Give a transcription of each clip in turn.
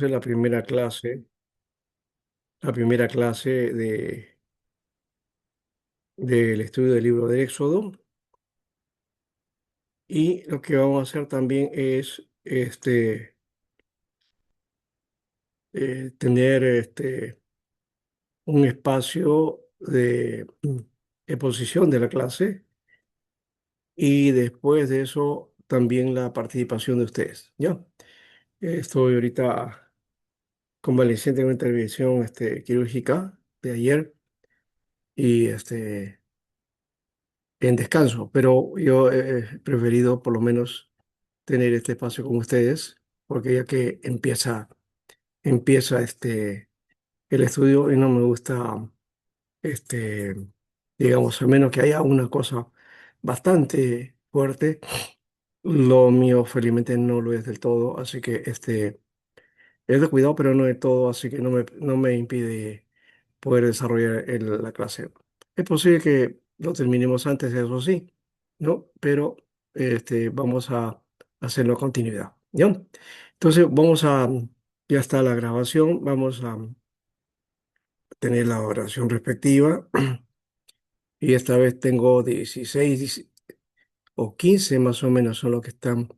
hacer la primera clase del estudio del libro del Éxodo. Y lo que vamos a hacer también es tener un espacio de exposición de la clase y después de eso también la participación de ustedes. ¿Ya? Estoy ahorita convaleciente de una intervención quirúrgica de ayer y en descanso, pero yo he preferido por lo menos tener este espacio con ustedes porque ya que empieza el estudio y no me gusta, este, digamos, a menos que haya una cosa bastante fuerte, lo mío felizmente no lo es del todo, así que es de cuidado, pero no de todo, así que no me impide poder desarrollar la clase. Es posible que lo terminemos antes, eso sí, ¿no? Pero vamos a hacerlo a continuidad, ¿ya? Entonces ya está la grabación, vamos a tener la oración respectiva y esta vez tengo 16 o 15 más o menos son los que están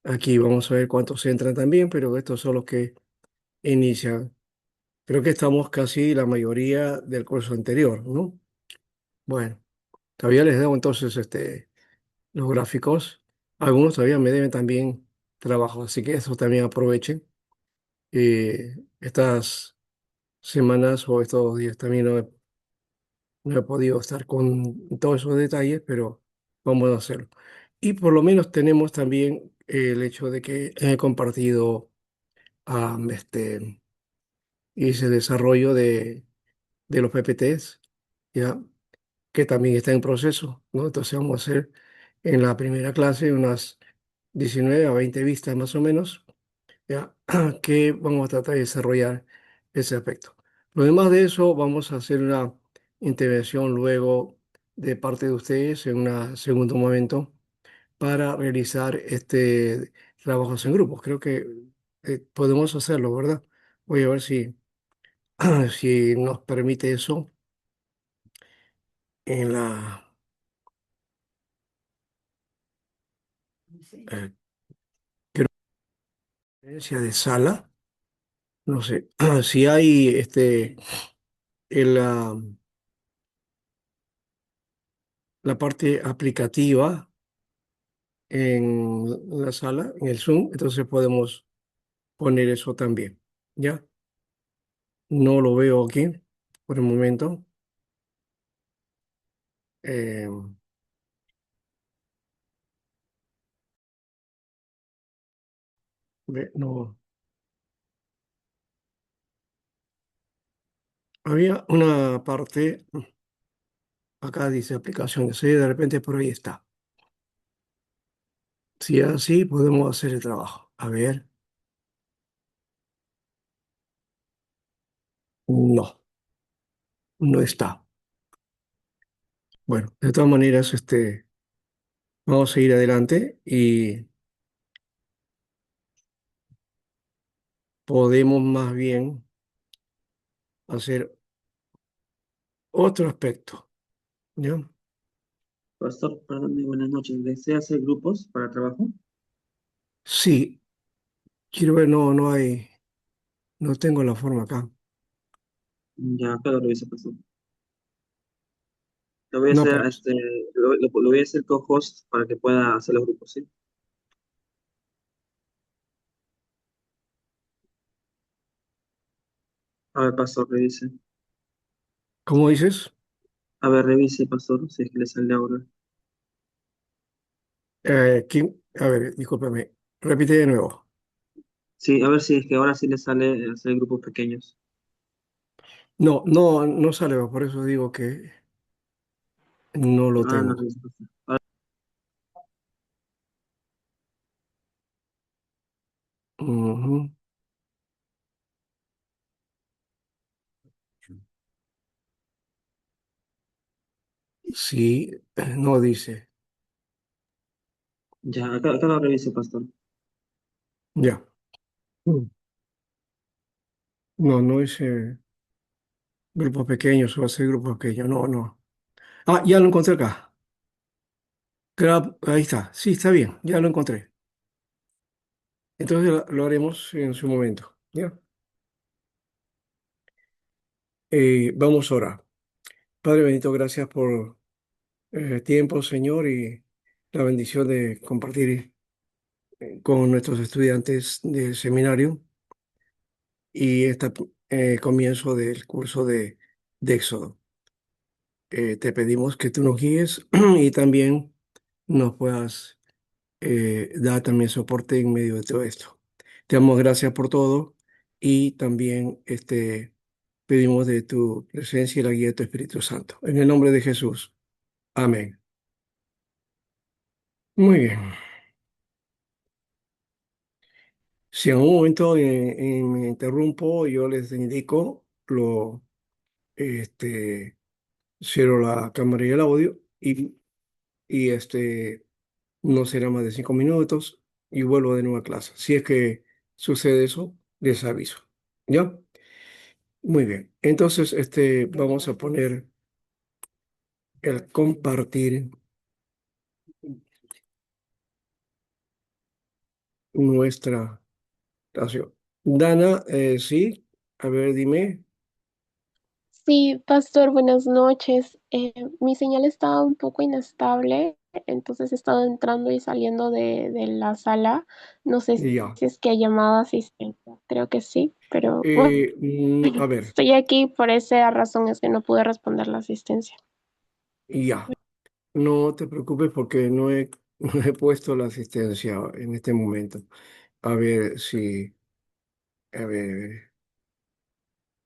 aquí. Vamos a ver cuántos entran también, pero estos son los que inician. Creo que estamos casi la mayoría del curso anterior, ¿no? Bueno, todavía les debo entonces los gráficos. Algunos todavía me deben también trabajo, así que eso también aprovechen. Estas semanas o estos días también no he podido estar con todos esos detalles, pero vamos a hacerlo. Y por lo menos tenemos también el hecho de que he compartido ese desarrollo de los PPTs, ¿ya? Que también está en proceso, ¿no? Entonces vamos a hacer en la primera clase unas 19 a 20 vistas más o menos, ¿ya? Que vamos a tratar de desarrollar ese aspecto. Lo demás de eso, vamos a hacer una intervención luego de parte de ustedes en un segundo momento para realizar trabajos en grupos. Creo que podemos hacerlo, ¿verdad? Voy a ver si nos permite eso en la eh, conferencia de sala. No sé, si hay en la parte aplicativa en la sala, en el Zoom, entonces podemos poner eso también. ¿Ya? No lo veo aquí por el momento. Eh, no. Había una parte, acá dice aplicaciones, sí, de repente por ahí está. Si es así, podemos hacer el trabajo. A ver, no, no está. Bueno, de todas maneras, vamos a seguir adelante y podemos más bien hacer otro aspecto, ¿ya? Pastor, perdón, buenas noches. ¿Desea hacer grupos para trabajo? Sí, quiero ver, no tengo la forma acá. Ya, acá lo reviso, pastor. Lo voy a No hacer, aparece. lo voy a hacer co-host para que pueda hacer los grupos, ¿sí? A ver, pastor, revise. ¿Cómo dices? A ver, revise, pastor, si es que le sale ahora. A ver, discúlpame, repite de nuevo. Sí, a ver si es que ahora sí le sale hacer grupos pequeños. No sale, por eso digo que no lo Ah, no, tengo. revise, pastor. Ah, Ujú. Sí, no dice. ya, acá lo reviso, pastor. Ya. Mm. No, no es grupos pequeños, va a ser grupos pequeños. No, no. Ah, ya lo encontré acá. Ahí está. Sí, está bien. Ya lo encontré. Entonces lo haremos en su momento. ¿Ya? Vamos ahora. Padre bendito, gracias por el tiempo, Señor, y la bendición de compartir con nuestros estudiantes del seminario y este comienzo del curso de Éxodo. Te pedimos que tú nos guíes y también nos puedas dar también soporte en medio de todo esto. Te damos gracias por todo y también pedimos de tu presencia y la guía de tu Espíritu Santo. En el nombre de Jesús. Amén. Muy bien. Si en un momento me interrumpo, yo les indico, este, cierro la cámara y el audio y no será más de 5 minutos y vuelvo de nuevo a clase. Si es que sucede eso, les aviso. ¿Ya? Muy bien. Entonces, vamos a poner el compartir nuestra relación. Dana, sí, a ver, dime. Sí, pastor, buenas noches. Mi señal estaba un poco inestable, entonces he estado entrando y saliendo de la sala. No sé Ya. si es que ha llamado asistencia, creo que sí, pero bueno, A ver, estoy aquí por esa razón es que no pude responder la asistencia. ya. No te preocupes porque no he puesto la asistencia en este momento. A ver si, a ver,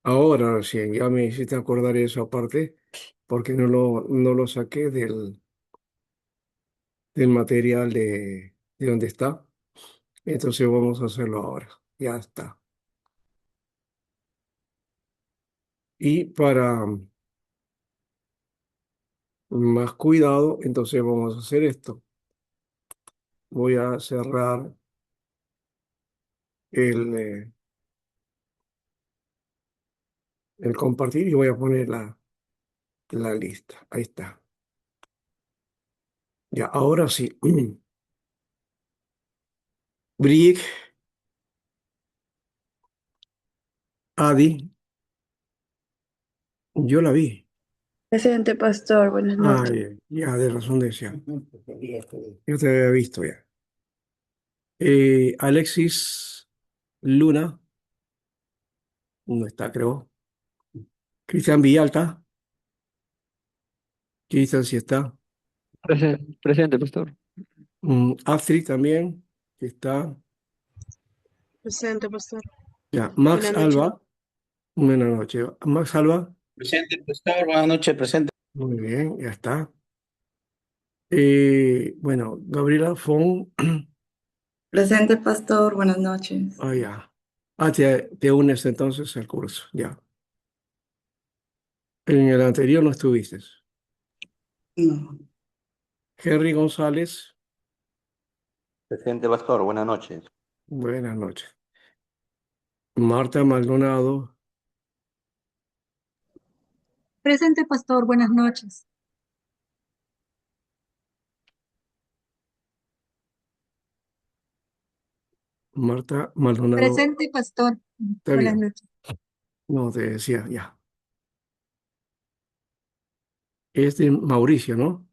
ahora recién, ya me hiciste acordar eso aparte, porque no lo saqué del material de donde está. Entonces vamos a hacerlo ahora. Ya está. Y para más cuidado, entonces vamos a hacer esto. Voy a cerrar el, el compartir y voy a poner la lista. Ahí está. Ya, ahora sí. Brick, Adi, yo la vi. Presente, pastor, buenas Ah, noches. ya, de razón decía. Yo te había visto ya. Alexis Luna, no está, creo. Cristian Villalta, Cristian sí está. Presente, pastor. Astrid también, que está. Presente, pastor. Ya, Max Buenas noches. Alba, buenas noches. Max Alba, Presente, pastor. Buenas noches, presente. muy bien, ya está. Bueno, Gabriela Fon, Presente, pastor, buenas noches. ah, ya. Ah, te unes entonces al curso, ya. En el anterior no estuviste. No. Henry González, Presente, pastor. Buenas noches. buenas noches. Marta Maldonado, Presente, pastor. Buenas noches. Marta Maldonado, Presente, pastor. está Buenas bien. noches. No, te decía, ya. Es de Mauricio, ¿no?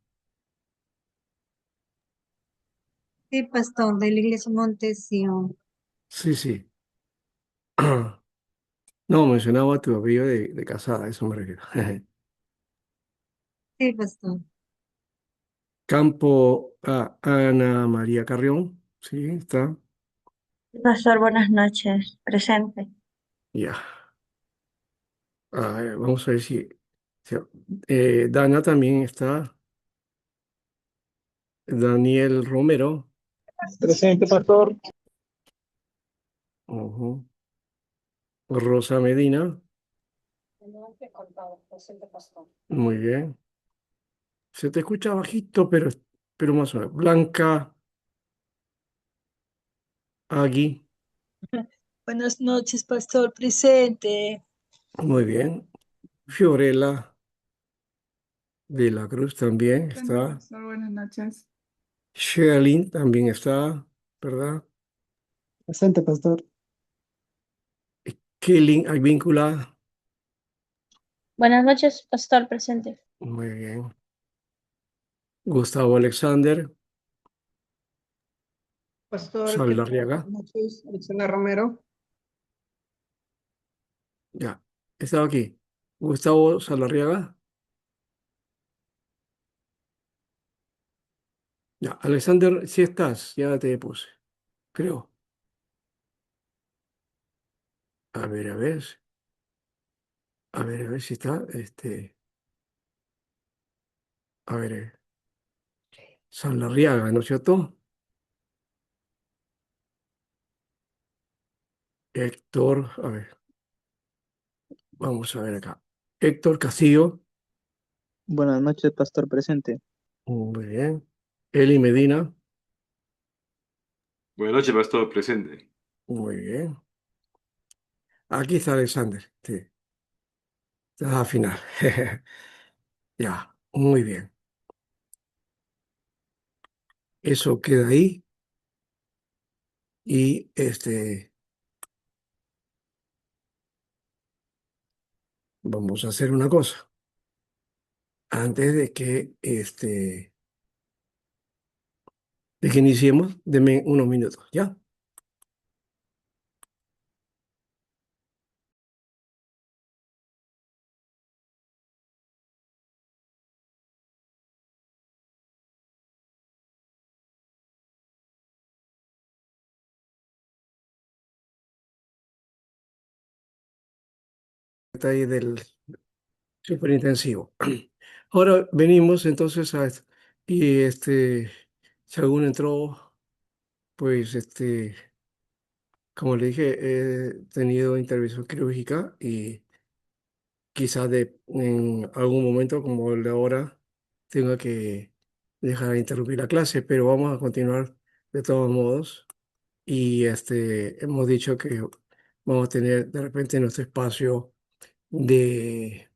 Sí, pastor, de la iglesia Montesión. Sí, sí. No, mencionaba tu apellido de casada, eso me refiero. Sí, pastor. Campo Ana María Carrión, sí, está. Pastor, buenas noches. Presente. Ya. A ver, vamos a ver si, Dana también está. Daniel Romero. Presente, pastor. Ujú. Rosa Medina. Muy bien. Se te escucha bajito, pero más o menos. Blanca Agui. Buenas noches, pastor presente. Muy bien. Fiorella de la Cruz también Presente, está. pastor, buenas noches. Sherilyn también está, ¿verdad? Presente, pastor. Kelly Advíncula. Buenas noches, pastor presente. Muy bien. Gustavo Alexander Pastor, ¿qué tal? Saldarriaga. Buenas noches, Alexander Romero. Ya. Estaba aquí. Gustavo Saldarriaga. Ya. Alexander, si estás, ya te puse, creo. A ver, a ver. A ver si está. A ver, Saldarriaga, ¿no es cierto? Héctor, a ver, vamos a ver acá. Héctor Castillo, Buenas noches, pastor presente. muy bien. Eli Medina, Buenas noches, pastor, presente. muy bien. Aquí está Alexander, sí, está al final. Ya, muy bien. Eso queda ahí y vamos a hacer una cosa. Antes de que iniciemos, denme unos minutos, ¿ya? Detalle del superintensivo. Ahora venimos entonces a esto. Y si alguno entró, pues como le dije, he tenido intervención quirúrgica y quizás en algún momento, como el de ahora, tenga que dejar de interrumpir la clase, pero vamos a continuar de todos modos. Y hemos dicho que vamos a tener de repente nuestro espacio de,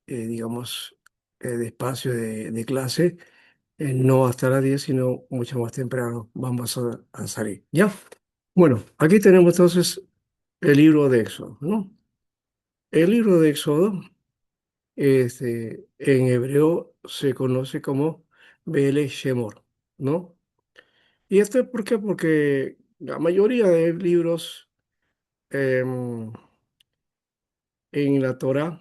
digamos, de espacio de clase, no hasta las 10 sino mucho más temprano vamos a salir. ¿Ya? Bueno, aquí tenemos entonces el libro de Éxodo, ¿no? El libro de Éxodo, en hebreo se conoce como Bele Shemor, ¿no? ¿Y esto es por qué? Porque la mayoría de libros em, en la Torá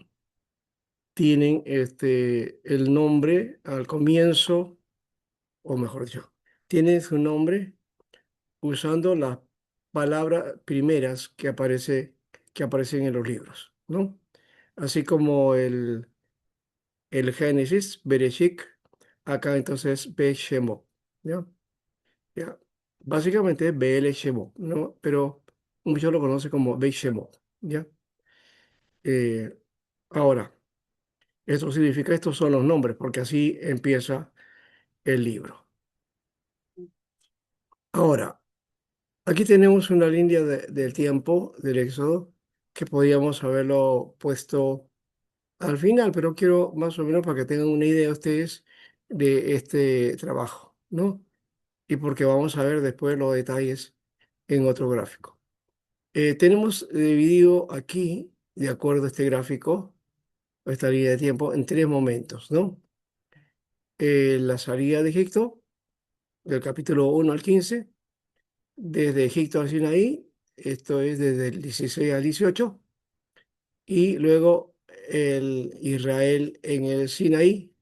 tienen el nombre al comienzo, o mejor dicho, tienen su nombre usando las palabras primeras que aparecen en los libros, ¿no? Así como el Génesis, Bereshit, acá entonces Be Shemot, ¿ya? ¿Ya? Básicamente es Be'ele Shemot, ¿no? Pero muchos lo conocen como Be Shemot, ¿ya? Eh, ahora, esto significa, estos son los nombres, porque así empieza el libro. Ahora, aquí tenemos una línea del tiempo del Éxodo que podíamos haberlo puesto al final, pero quiero más o menos para que tengan una idea ustedes de este trabajo, ¿no? Y porque vamos a ver después los detalles en otro gráfico. Tenemos dividido aquí, de acuerdo a este gráfico, esta línea de tiempo, en tres momentos, ¿no? La salida de Egipto, del capítulo 1 al 15, desde Egipto al Sinaí, esto es desde el 16 al 18, y luego el Israel en el Sinaí,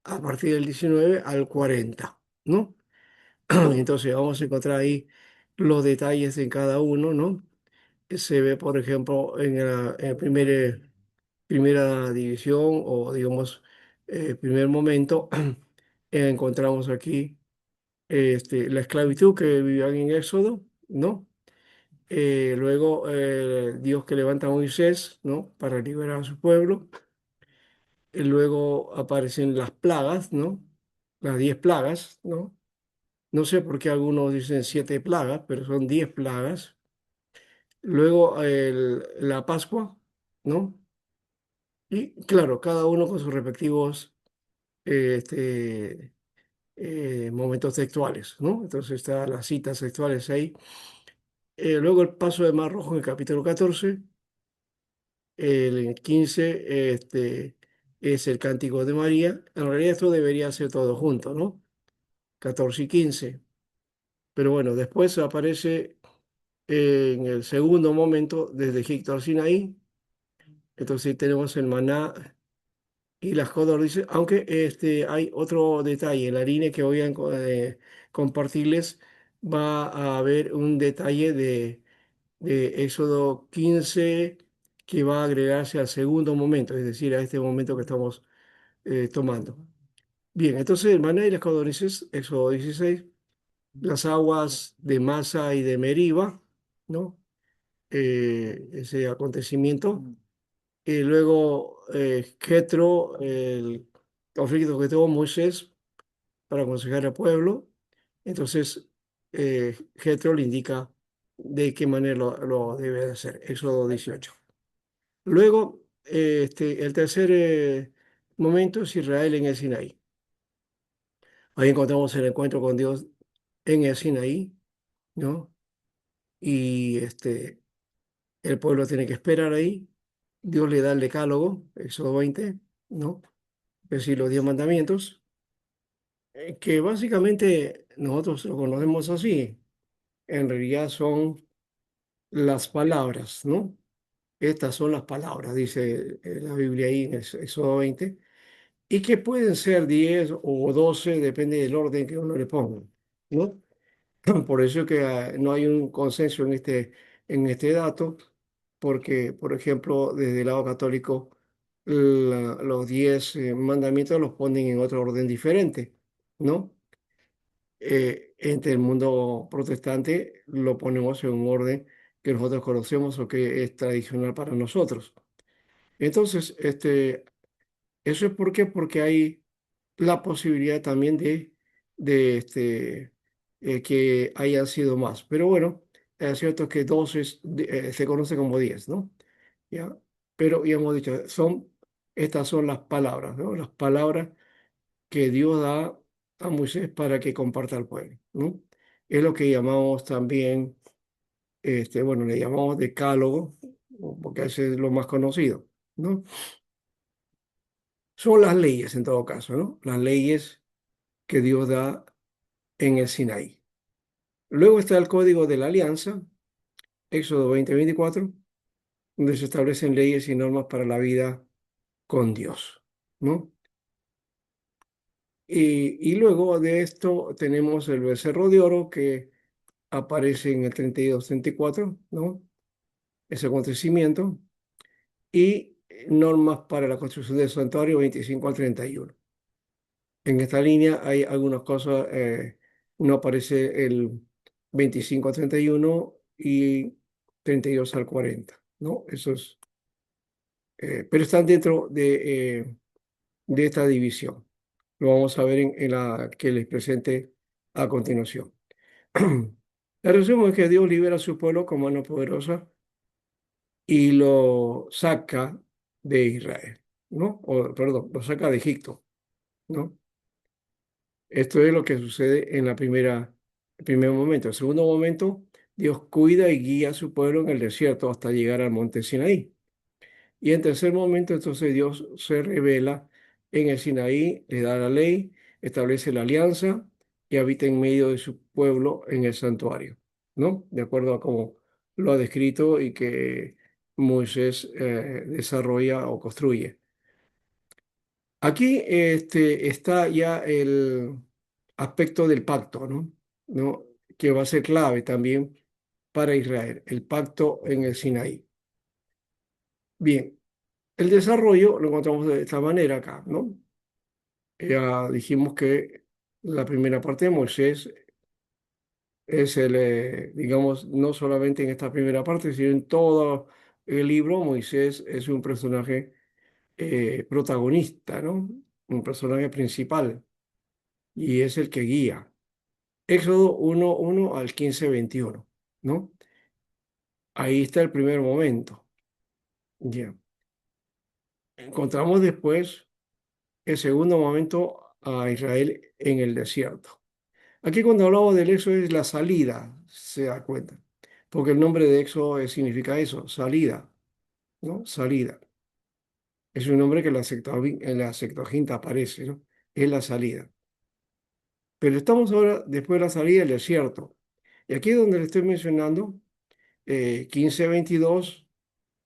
a partir del 19 al 40, ¿no? Entonces vamos a encontrar ahí los detalles en cada uno, ¿no? Se ve, por ejemplo, en el primera división o, digamos, primer momento, encontramos aquí la esclavitud que vivían en Éxodo, ¿no? Luego, Dios que levanta a Moisés, ¿no? Para liberar a su pueblo. Luego aparecen las plagas, ¿no? Las 10 plagas, ¿no? No sé por qué algunos dicen 7 plagas, pero son 10 plagas. Luego la Pascua, ¿no? Y claro, cada uno con sus respectivos momentos textuales, ¿no? Entonces están las citas textuales ahí. Luego el paso de Mar Rojo en el capítulo 14. El 15 es el Cántico de María. En realidad esto debería ser todo junto, ¿no? 14 y 15. Pero bueno, después aparece en el segundo momento desde Egipto al Sinaí. Entonces tenemos el maná y las codornices, aunque hay otro detalle. En la línea que voy a compartirles va a haber un detalle de Éxodo 15 que va a agregarse al segundo momento, es decir, a este momento que estamos tomando. Bien, entonces el maná y las codornices, Éxodo 16, las aguas de Masa y de Meriba, ¿no? Ese acontecimiento. Y luego Jetro, el conflicto que tuvo Moisés para aconsejar al pueblo. Entonces, Jetro le indica de qué manera lo debe de hacer. Éxodo 18. Luego, el tercer momento es Israel en el Sinaí. Ahí encontramos el encuentro con Dios en el Sinaí, ¿no? Y el pueblo tiene que esperar ahí. Dios le da el decálogo, Éxodo 20, ¿no? Es decir, los 10 mandamientos, que básicamente nosotros lo conocemos así. En realidad son las palabras, ¿no? Estas son las palabras, dice la Biblia ahí en el Éxodo 20, y que pueden ser 10 o 12, depende del orden que uno le ponga, ¿no? Por eso es que no hay un consenso en este dato, porque, por ejemplo, desde el lado católico, los 10 mandamientos los ponen en otro orden diferente, ¿no? Entre el mundo protestante lo ponemos en un orden que nosotros conocemos o que es tradicional para nosotros. Entonces, eso es porque hay la posibilidad también de que hayan sido más. Pero bueno, es cierto que 12 se conoce como 10, ¿no? ¿Ya? Pero ya hemos dicho, estas son las palabras, ¿no? Las palabras que Dios da a Moisés para que comparta al pueblo, ¿no? Es lo que llamamos también, bueno, le llamamos decálogo, porque ese es lo más conocido, ¿no? Son las leyes en todo caso, ¿no? Las leyes que Dios da en el Sinaí. Luego está el Código de la Alianza, Éxodo 20:24, donde se establecen leyes y normas para la vida con Dios, ¿no? Y luego de esto tenemos el becerro de oro que aparece en el 32-34, ¿no? Ese acontecimiento. Y normas para la construcción del santuario 25 al 31. En esta línea hay algunas cosas, no aparece el 25 al 31 y 32 al 40, ¿no? Pero están dentro de esta división. Lo vamos a ver en la que les presente a continuación. El resumen es que Dios libera a su pueblo con mano poderosa y lo saca de Israel, ¿no? O, perdón, lo saca de Egipto, ¿no? Esto es lo que sucede en el primer momento. El segundo momento, Dios cuida y guía a su pueblo en el desierto hasta llegar al monte Sinaí. Y en tercer momento, entonces Dios se revela en el Sinaí, le da la ley, establece la alianza y habita en medio de su pueblo en el santuario, ¿no? De acuerdo a cómo lo ha descrito y que Moisés desarrolla o construye. Aquí está ya el aspecto del pacto, ¿no? ¿No? Que va a ser clave también para Israel, el pacto en el Sinaí. Bien, el desarrollo lo encontramos de esta manera acá, ¿no? Ya dijimos que la primera parte de Moisés es digamos, no solamente en esta primera parte, sino en todo el libro, Moisés es un personaje protagonista, ¿no? Un personaje principal y es el que guía. Éxodo 1:1 al 15:21, ¿no? Ahí está el primer momento. Ya. Encontramos después el segundo momento a Israel en el desierto. Aquí cuando hablamos del éxodo es la salida, se da cuenta, porque el nombre de éxodo significa eso, salida, ¿no? Salida. Es un nombre que en la Septuaginta aparece, ¿no? Es la salida. Pero estamos ahora después de la salida del desierto. Y aquí es donde le estoy mencionando 15:22,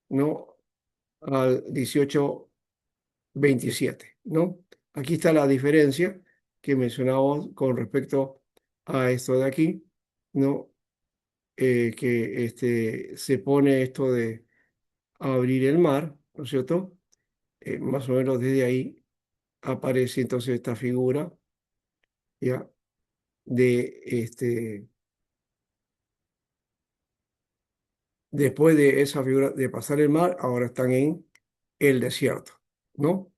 ¿no? Al 18:27, ¿no? Aquí está la diferencia que mencionamos con respecto a esto de aquí, ¿no? Que se pone esto de abrir el mar, ¿no es cierto? Más o menos desde ahí aparece entonces esta figura, ¿ya? De después de esa figura de pasar el mar, ahora están en el desierto, ¿no?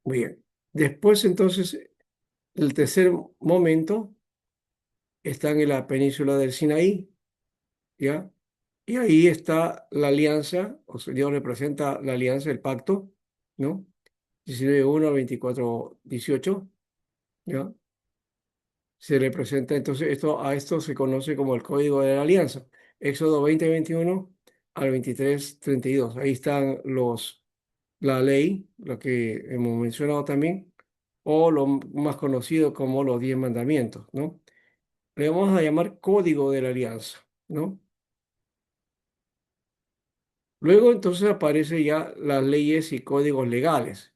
Muy bien. Después entonces, el tercer momento están en la península del Sinaí, ¿ya? Y ahí está la alianza, o sea, Dios representa la alianza, el pacto, ¿no? 19:1 24:18, ¿ya? Se representa entonces, a esto se conoce como el Código de la Alianza. Éxodo 20:21 al 23:32. Ahí están la ley, lo que hemos mencionado también, o lo más conocido como los 10 mandamientos, ¿no? Le vamos a llamar Código de la Alianza, ¿no? Luego entonces aparecen ya las leyes y códigos legales.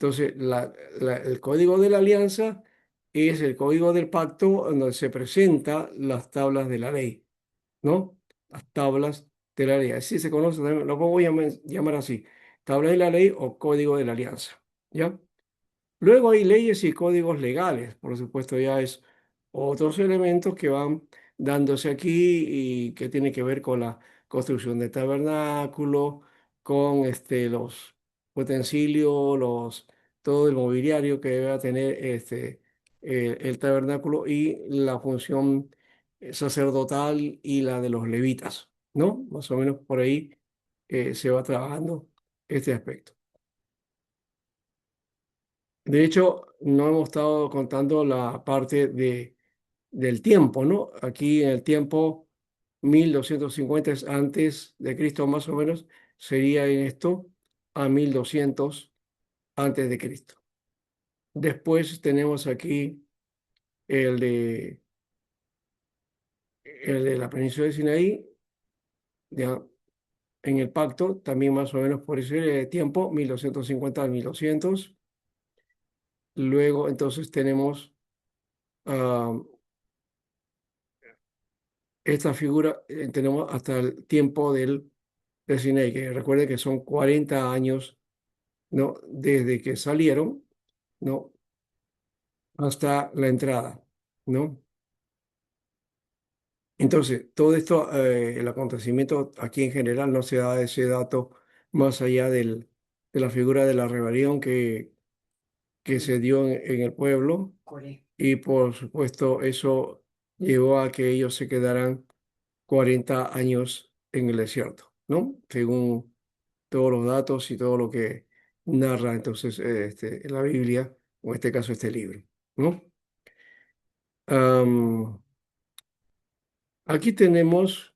Entonces, el código de la alianza es el código del pacto donde se presentan las tablas de la ley, ¿no? Las tablas de la ley. Así se conoce también, lo voy a llamar así, tablas de la ley o código de la alianza, ¿ya? Luego hay leyes y códigos legales, por supuesto, ya es otros elementos que van dándose aquí y que tiene que ver con la construcción del tabernáculo, con los utensilios, todo el mobiliario que debe tener el tabernáculo y la función sacerdotal y la de los levitas, ¿no? Más o menos por ahí se va trabajando este aspecto. De hecho, no hemos estado contando la parte del tiempo, ¿no? Aquí en el tiempo 1250 es antes de Cristo más o menos, sería en esto a 1200 antes de Cristo. Después tenemos aquí el de, el de la península de Sinaí, ya en el pacto, también más o menos por ese tiempo, 1250 a 1200. Luego entonces tenemos ah, esta figura, tenemos hasta el tiempo del Sinaí, que recuerde que son 40 años, ¿no? Desde que salieron, ¿no? Hasta la entrada, ¿no? Entonces, todo esto, el acontecimiento aquí en general no se da ese dato más allá de la figura de la rebelión que se dio en el pueblo y por supuesto eso llevó a que ellos se quedaran 40 años en el desierto, ¿no? Según todos los datos y todo lo que narra entonces la Biblia, o en este caso este libro, ¿no? Am, Aquí tenemos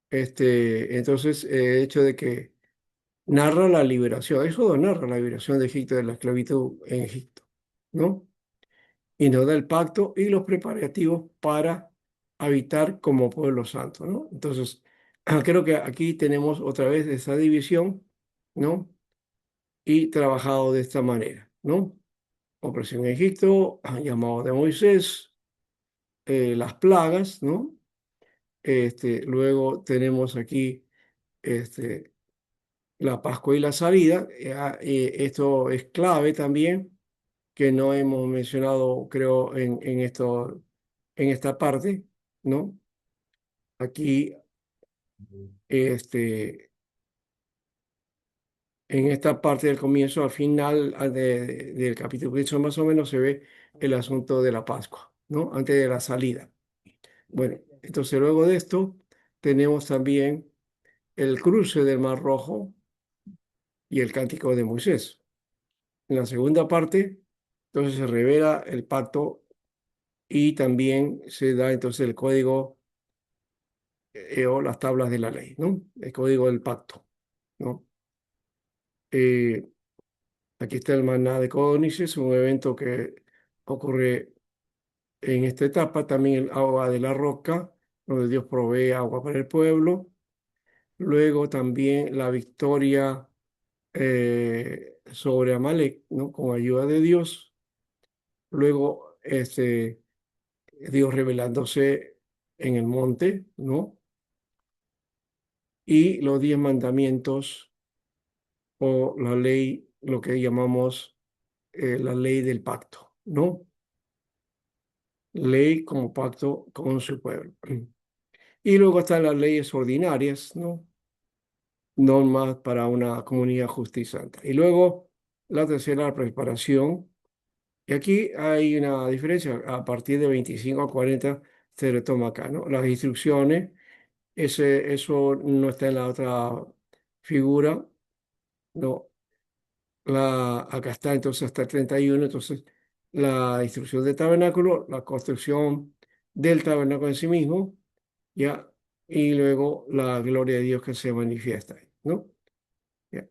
entonces el hecho de que narra la liberación, eso narra la liberación de Egipto, de la esclavitud en Egipto, ¿no? Y nos da el pacto y los preparativos para habitar como pueblo santo, ¿no? Entonces, creo que aquí tenemos otra vez esa división, ¿no? Y trabajado de esta manera, ¿no? Opresión en Egipto, llamado de Moisés, las plagas, ¿no? Luego tenemos aquí este, la Pascua y la salida. Esto es clave también, que no hemos mencionado, creo, en esta parte, ¿no? Aquí, este, en esta parte del comienzo, al final del capítulo 15 más o menos, se ve el asunto de la Pascua, ¿no? Antes de la salida. Bueno, entonces luego de esto tenemos también el cruce del Mar Rojo y el Cántico de Moisés. En la segunda parte, entonces se revela el pacto y también se da entonces el código o las tablas de la ley, ¿no? El código del pacto, ¿no? Eh, Aquí está el maná de códices, un evento que ocurre en esta etapa. También el agua de la roca, donde Dios provee agua para el pueblo. Luego también la victoria sobre Amalek, ¿no? Con ayuda de Dios. Luego Dios revelándose en el monte, ¿no? Y los 10 mandamientos o la ley, lo que llamamos la ley del pacto, ¿no? Ley como pacto con su pueblo. Y luego están las leyes ordinarias, ¿no? Normas para una comunidad justa y santa. Y luego la tercera, la preparación. Y aquí hay una diferencia. A partir de 25 a 40 se retoma acá, ¿no? Las instrucciones, eso no está en la otra figura, ¿no? Acá está entonces hasta el 31, entonces la instrucción del tabernáculo, la construcción del tabernáculo en sí mismo, ¿ya? Y luego la gloria de Dios que se manifiesta, ¿no? ¿Ya?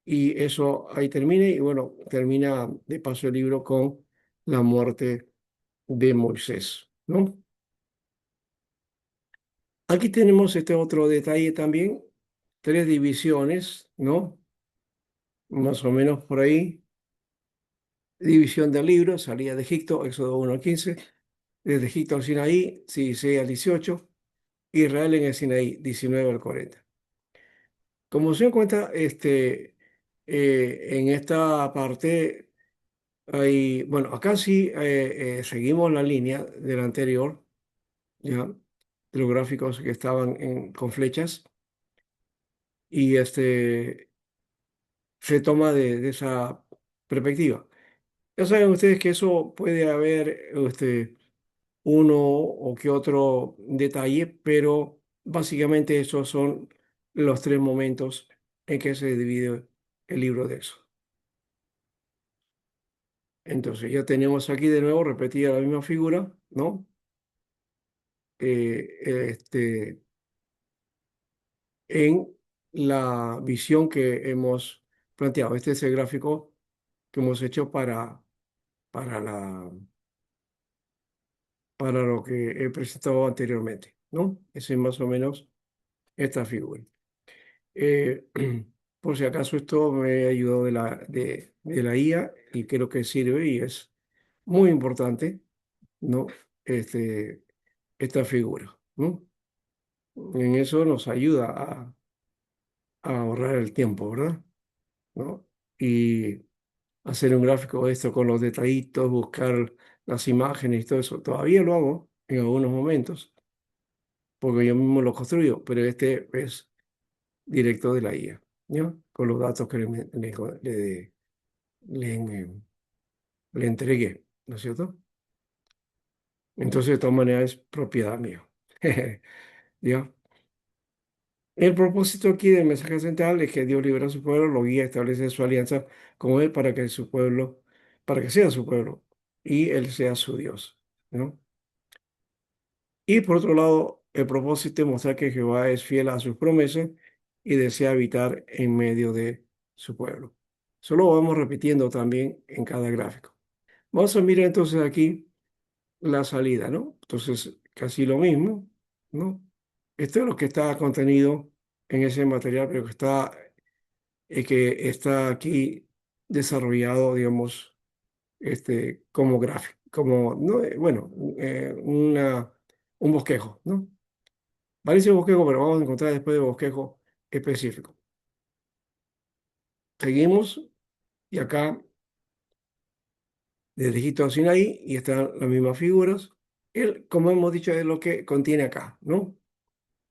Y eso ahí termina, y bueno, termina de paso el libro con la muerte de Moisés, ¿no? Aquí tenemos este otro detalle también, 3 divisiones, ¿no? Más o menos por ahí. División del libro, salida de Egipto, Éxodo 1 al 15, desde Egipto al Sinaí, 16 al 18, Israel en el Sinaí, 19 al 40. Como se dan cuenta, en esta parte hay, bueno, acá sí seguimos la línea del anterior, ya, de los gráficos que estaban con flechas, y se toma de esa perspectiva. Ya saben ustedes que eso puede haber uno o que otro detalle, pero básicamente esos son los 3 momentos en que se divide el libro de Éxodo. Entonces ya tenemos aquí de nuevo repetida la misma figura, ¿no? En la visión que hemos planteado. Este es el gráfico que hemos hecho para, la, para lo que he presentado anteriormente, ¿no? Ese es más o menos esta figura. Eh, por si acaso esto me ayudó de la IA y creo que sirve y es muy importante, ¿no? Este, esta figura, ¿no? En eso nos ayuda a ahorrar el tiempo, ¿verdad? ¿No? Y hacer un gráfico de esto con los detallitos, buscar las imágenes y todo eso. Todavía lo hago en algunos momentos, porque yo mismo lo construyo, pero este es directo de la IA, ¿no? Con los datos que le, le entregué, ¿no es cierto? Entonces, de todas maneras, es propiedad mía. ¿Ya? El propósito aquí del mensaje central es que Dios libera a su pueblo, lo guía, establece su alianza con él para que su pueblo, para que sea su pueblo y él sea su Dios, ¿no? Y por otro lado, el propósito es mostrar que Jehová es fiel a sus promesas y desea habitar en medio de su pueblo. Solo vamos repitiendo también en cada gráfico. Vamos a mirar entonces aquí la salida, ¿no? Entonces, casi lo mismo, ¿no? Esto es lo que está contenido en ese material, pero que está aquí desarrollado, digamos, como gráfico, como, no, bueno, un bosquejo, ¿no? Parece bosquejo, pero vamos a encontrar después de bosquejo específico. Seguimos y acá, desde Egipto a Sinaí, y están las mismas figuras. Como hemos dicho, es lo que contiene acá, ¿no?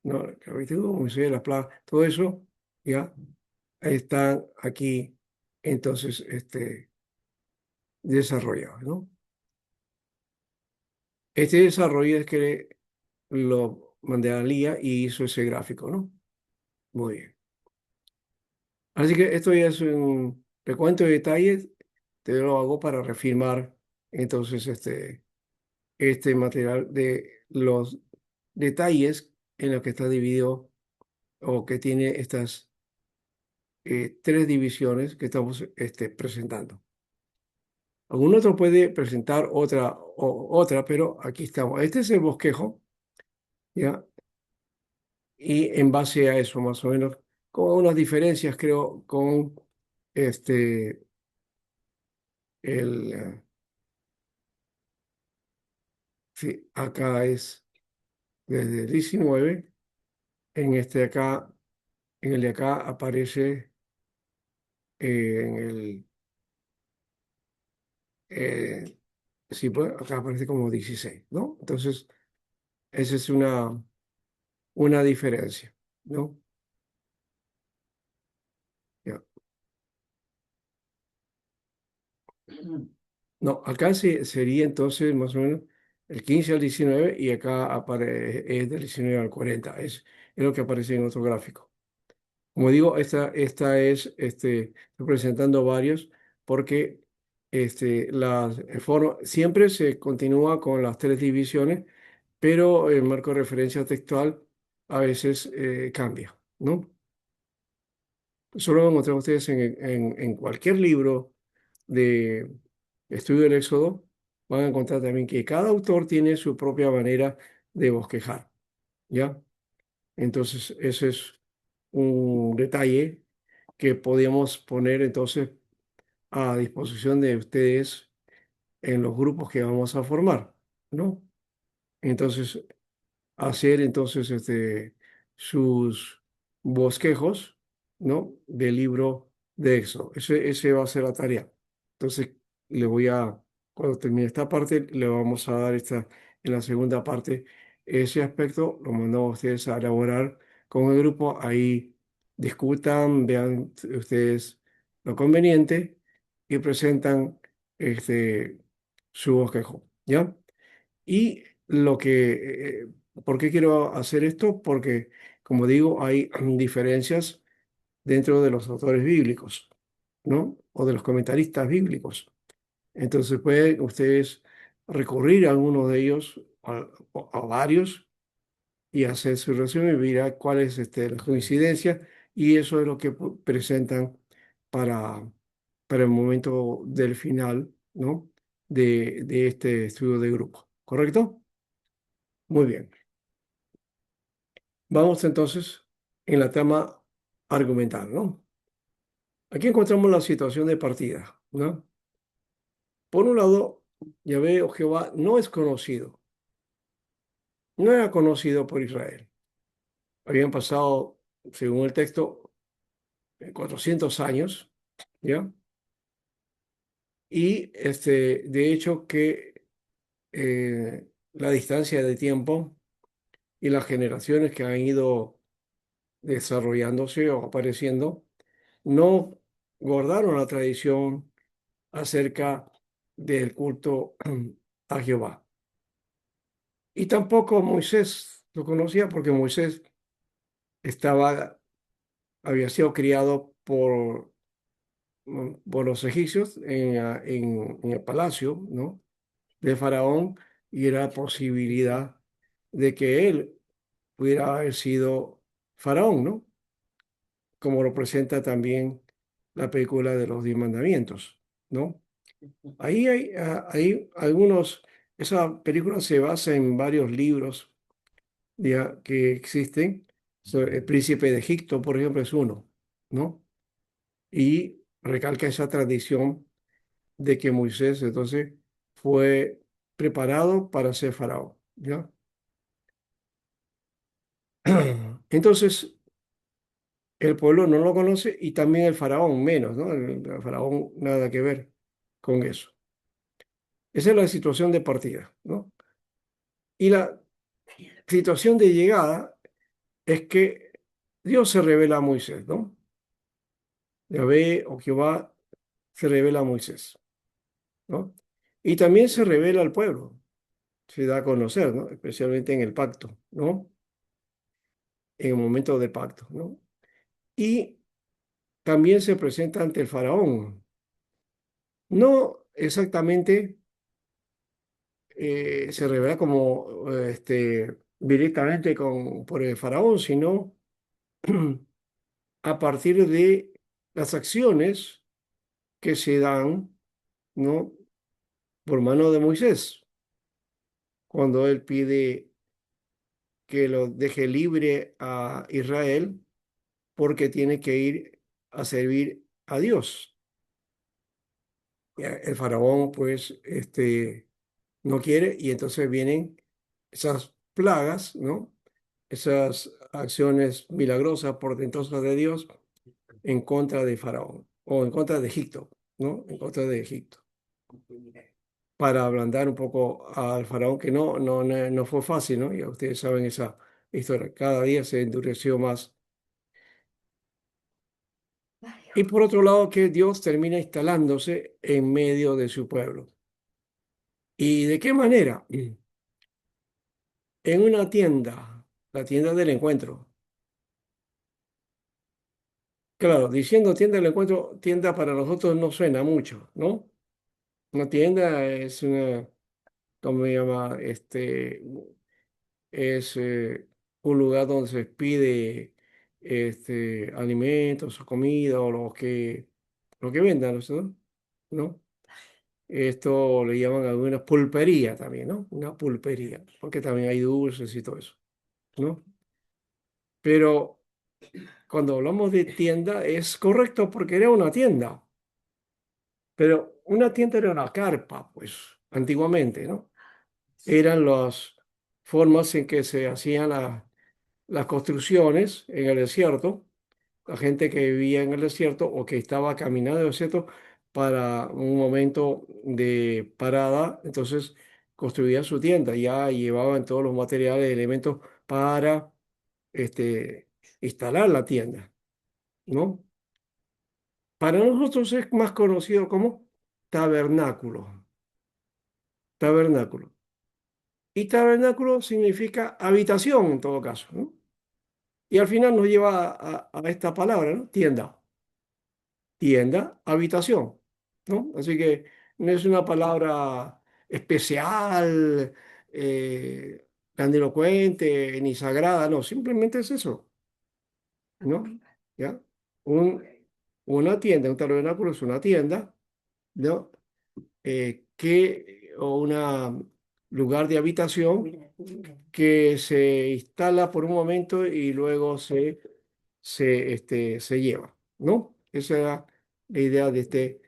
¿No? La esclavitud, Moisés, las plagas, todo eso, ya están aquí, entonces, desarrollados, ¿no? Este desarrollo es que mandé a Lía y hizo ese gráfico, ¿no? Muy bien. Así que esto ya es un recuento de detalles, te lo hago para reafirmar entonces este material de los detalles en los que está dividido o que tiene estas tres divisiones que estamos presentando. Algún otro puede presentar otra, pero aquí estamos. Este es el bosquejo, ¿ya? Y en base a eso, más o menos, con unas diferencias, creo, con este, el, sí, acá es desde el 19, en este de acá, en el de acá aparece en el, eh, sí, pues acá aparece como 16, ¿no? Entonces, esa es una diferencia, ¿no? Ya. No, acá sería entonces más o menos el 15 al 19 y acá es del 19 al 40. Es lo que aparece en otro gráfico. Como digo, esta es representando varios porque siempre se continúa con las tres divisiones, pero el marco de referencia textual a veces cambia, ¿no? Eso lo encontrarán ustedes en cualquier libro de estudio del Éxodo. Van a encontrar también que cada autor tiene su propia manera de bosquejar, ¿ya? Entonces, ese es un detalle que podemos poner entonces a disposición de ustedes en los grupos que vamos a formar, ¿no? Entonces, hacer entonces sus bosquejos, ¿no? Del libro de Éxodo. Ese va a ser la tarea. Entonces, le voy a, cuando termine esta parte, le vamos a dar en la segunda parte, ese aspecto lo mandamos a ustedes a elaborar con el grupo. Ahí discutan, vean ustedes lo conveniente y presentan este, su bosquejo, ¿ya? Y ¿por qué quiero hacer esto? Porque, como digo, hay diferencias dentro de los autores bíblicos, ¿no? O de los comentaristas bíblicos. Entonces pueden ustedes recurrir a alguno de ellos, o a varios, y hacer su resumen y ver cuál es la coincidencia, y eso es lo que presentan para, para el momento del final, ¿no? De este estudio de grupo. ¿Correcto? Muy bien. Vamos entonces en la trama argumental, ¿no? Aquí encontramos la situación de partida, ¿no? Por un lado, Yahvé o Jehová no es conocido, no era conocido por Israel. Habían pasado, según el texto, 400 años, ¿ya? Y de hecho que la distancia de tiempo y las generaciones que han ido desarrollándose o apareciendo no guardaron la tradición acerca del culto a Jehová. Y tampoco Moisés lo conocía porque Moisés había sido criado por los egipcios en el palacio, ¿no? De Faraón, y era posibilidad de que él pudiera haber sido Faraón, ¿no? Como lo presenta también la película de los 10 mandamientos, ¿no? Ahí hay algunos, esa película se basa en varios libros ya, que existen. El Príncipe de Egipto, por ejemplo, es uno, ¿no? Y recalca esa tradición de que Moisés entonces fue preparado para ser faraón, ¿ya? Entonces, el pueblo no lo conoce y también el faraón menos, ¿no? El faraón nada que ver con eso. Esa es la situación de partida, ¿no? Y la situación de llegada es que Dios se revela a Moisés, ¿no? Yahvé o Jehová se revela a Moisés, ¿no? Y también se revela al pueblo, se da a conocer, ¿no? Especialmente en el pacto, ¿no? en el momento del pacto, ¿no? Y también se presenta ante el faraón. No exactamente se revela como directamente por el faraón, sino a partir de las acciones que se dan, ¿no? Por mano de Moisés, cuando él pide que lo deje libre a Israel porque tiene que ir a servir a Dios. El faraón, pues, no quiere y entonces vienen esas plagas, ¿no? Esas acciones milagrosas, portentosas de Dios en contra de Faraón o en contra de Egipto, ¿no? En contra de Egipto. Para ablandar un poco al Faraón, que no fue fácil, ¿no? Ya ustedes saben esa historia. Cada día se endureció más. Y por otro lado, que Dios termina instalándose en medio de su pueblo. ¿Y de qué manera? En una tienda, la tienda del encuentro. Claro, diciendo tienda del encuentro, tienda para nosotros no suena mucho, ¿no? Una tienda es una, ¿cómo se llama? Es un lugar donde se pide alimentos o comida o lo que vendan, ¿no? ¿No? Esto le llaman algunas pulpería también, ¿no? Una pulpería, porque también hay dulces y todo eso, ¿no? Pero cuando hablamos de tienda es correcto porque era una tienda, pero una tienda era una carpa, pues, antiguamente, ¿no? Eran las formas en que se hacían las construcciones en el desierto, la gente que vivía en el desierto o que estaba caminando en el desierto para un momento de parada, entonces construían su tienda, ya llevaban todos los materiales, elementos para instalar la tienda, ¿no? Para nosotros es más conocido como tabernáculo, tabernáculo. Y tabernáculo significa habitación en todo caso, ¿no? Y al final nos lleva a esta palabra, ¿no? Tienda. Tienda, habitación, ¿no? Así que no es una palabra especial, grandilocuente, ni sagrada, no, simplemente es eso, ¿no? ¿Ya? Un, una tienda, un tabernáculo es una tienda, ¿no? O un lugar de habitación que se instala por un momento y luego se lleva, ¿no? Esa era la idea de este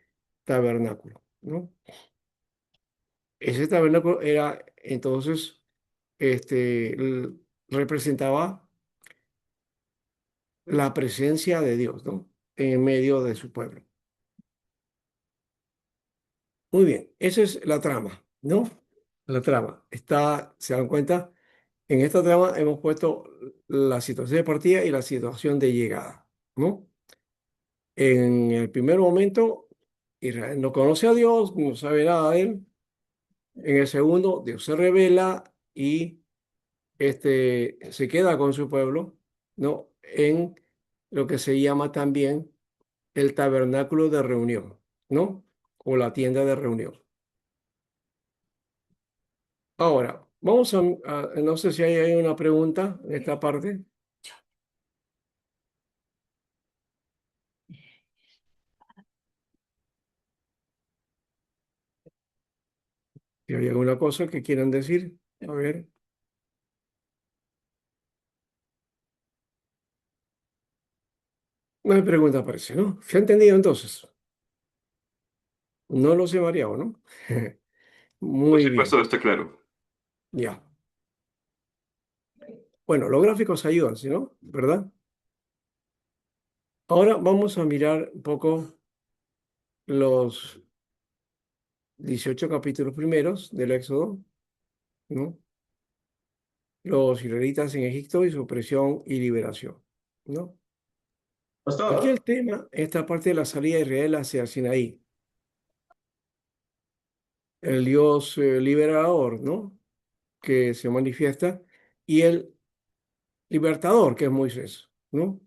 tabernáculo, ¿no? Ese tabernáculo era entonces, representaba la presencia de Dios, ¿no? En medio de su pueblo. Muy bien, esa es la trama, ¿no? La trama. ¿Se dan cuenta? En esta trama hemos puesto la situación de partida y la situación de llegada, ¿no? En el primer momento, Israel no conoce a Dios, no sabe nada de él. En el segundo, Dios se revela y se queda con su pueblo, ¿no? En lo que se llama también el tabernáculo de reunión, ¿no? O la tienda de reunión. Ahora, no sé si hay una pregunta en esta parte. Si hay alguna cosa que quieran decir, a ver. No hay pregunta, parece, ¿no? ¿Se ha entendido entonces? No lo sé, variado, ¿no? Muy bien, Está claro. ya. Bueno, los gráficos ayudan, ¿sí, no? ¿Verdad? Ahora vamos a mirar un poco los 18 capítulos primeros del Éxodo, ¿no? Los israelitas en Egipto y su opresión y liberación, ¿no? Aquí el tema, esta parte de la salida de Israel hacia Sinaí, el Dios liberador, ¿no? Que se manifiesta y él libertador, que es Moisés, ¿no?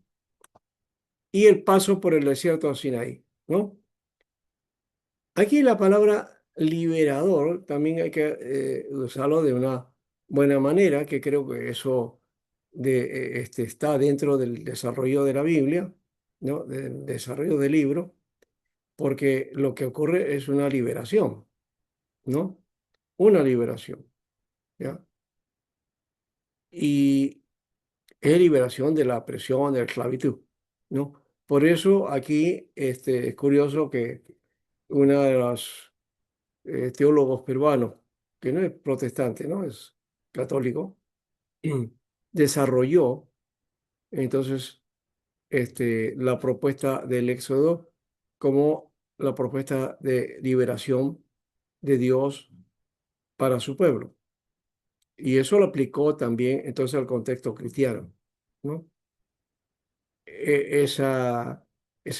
Y el paso por el desierto de Sinaí, ¿no? Aquí la palabra liberador también hay que usarlo de una buena manera, que creo que eso está dentro del desarrollo de la Biblia, ¿no? Del desarrollo del libro, porque lo que ocurre es una liberación, ¿no? Una liberación, ¿ya? Y es liberación de la presión, de la esclavitud, ¿no? Por eso aquí es curioso que una de los teólogos peruanos, que no es protestante, ¿no? Es católico, desarrolló entonces la propuesta del Éxodo como la propuesta de liberación de Dios para su pueblo. Y eso lo aplicó también entonces al contexto cristiano, ¿no? Ese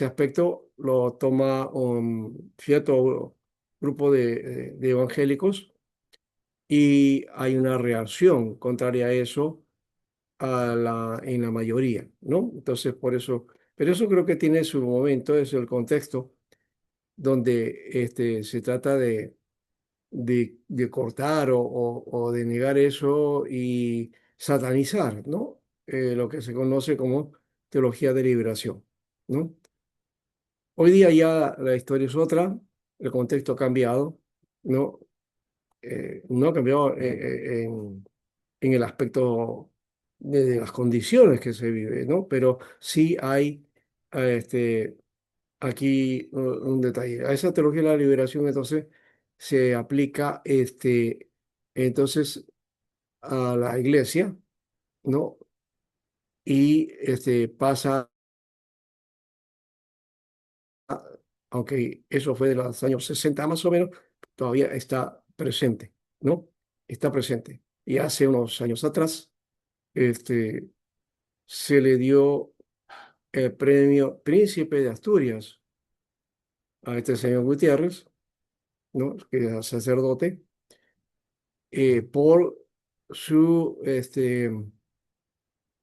aspecto lo toma un cierto grupo de evangélicos y hay una reacción contraria a eso en la mayoría, ¿no? Entonces, por eso, pero eso creo que tiene su momento, es el contexto donde se trata de cortar o de negar eso y satanizar, ¿no? Lo que se conoce como teología de liberación, ¿no? Hoy día ya la historia es otra, el contexto ha cambiado, ¿no? No ha cambiado en el aspecto de las condiciones que se vive, ¿no? Pero sí hay aquí un detalle. A esa teología de la liberación entonces se aplica entonces a la iglesia, ¿no? Y pasa, aunque eso fue de los años 60 más o menos, todavía está presente, ¿no? Está presente. Y hace unos años atrás, este, se le dio el premio Príncipe de Asturias a este señor Gutiérrez, ¿no? Que era sacerdote, por su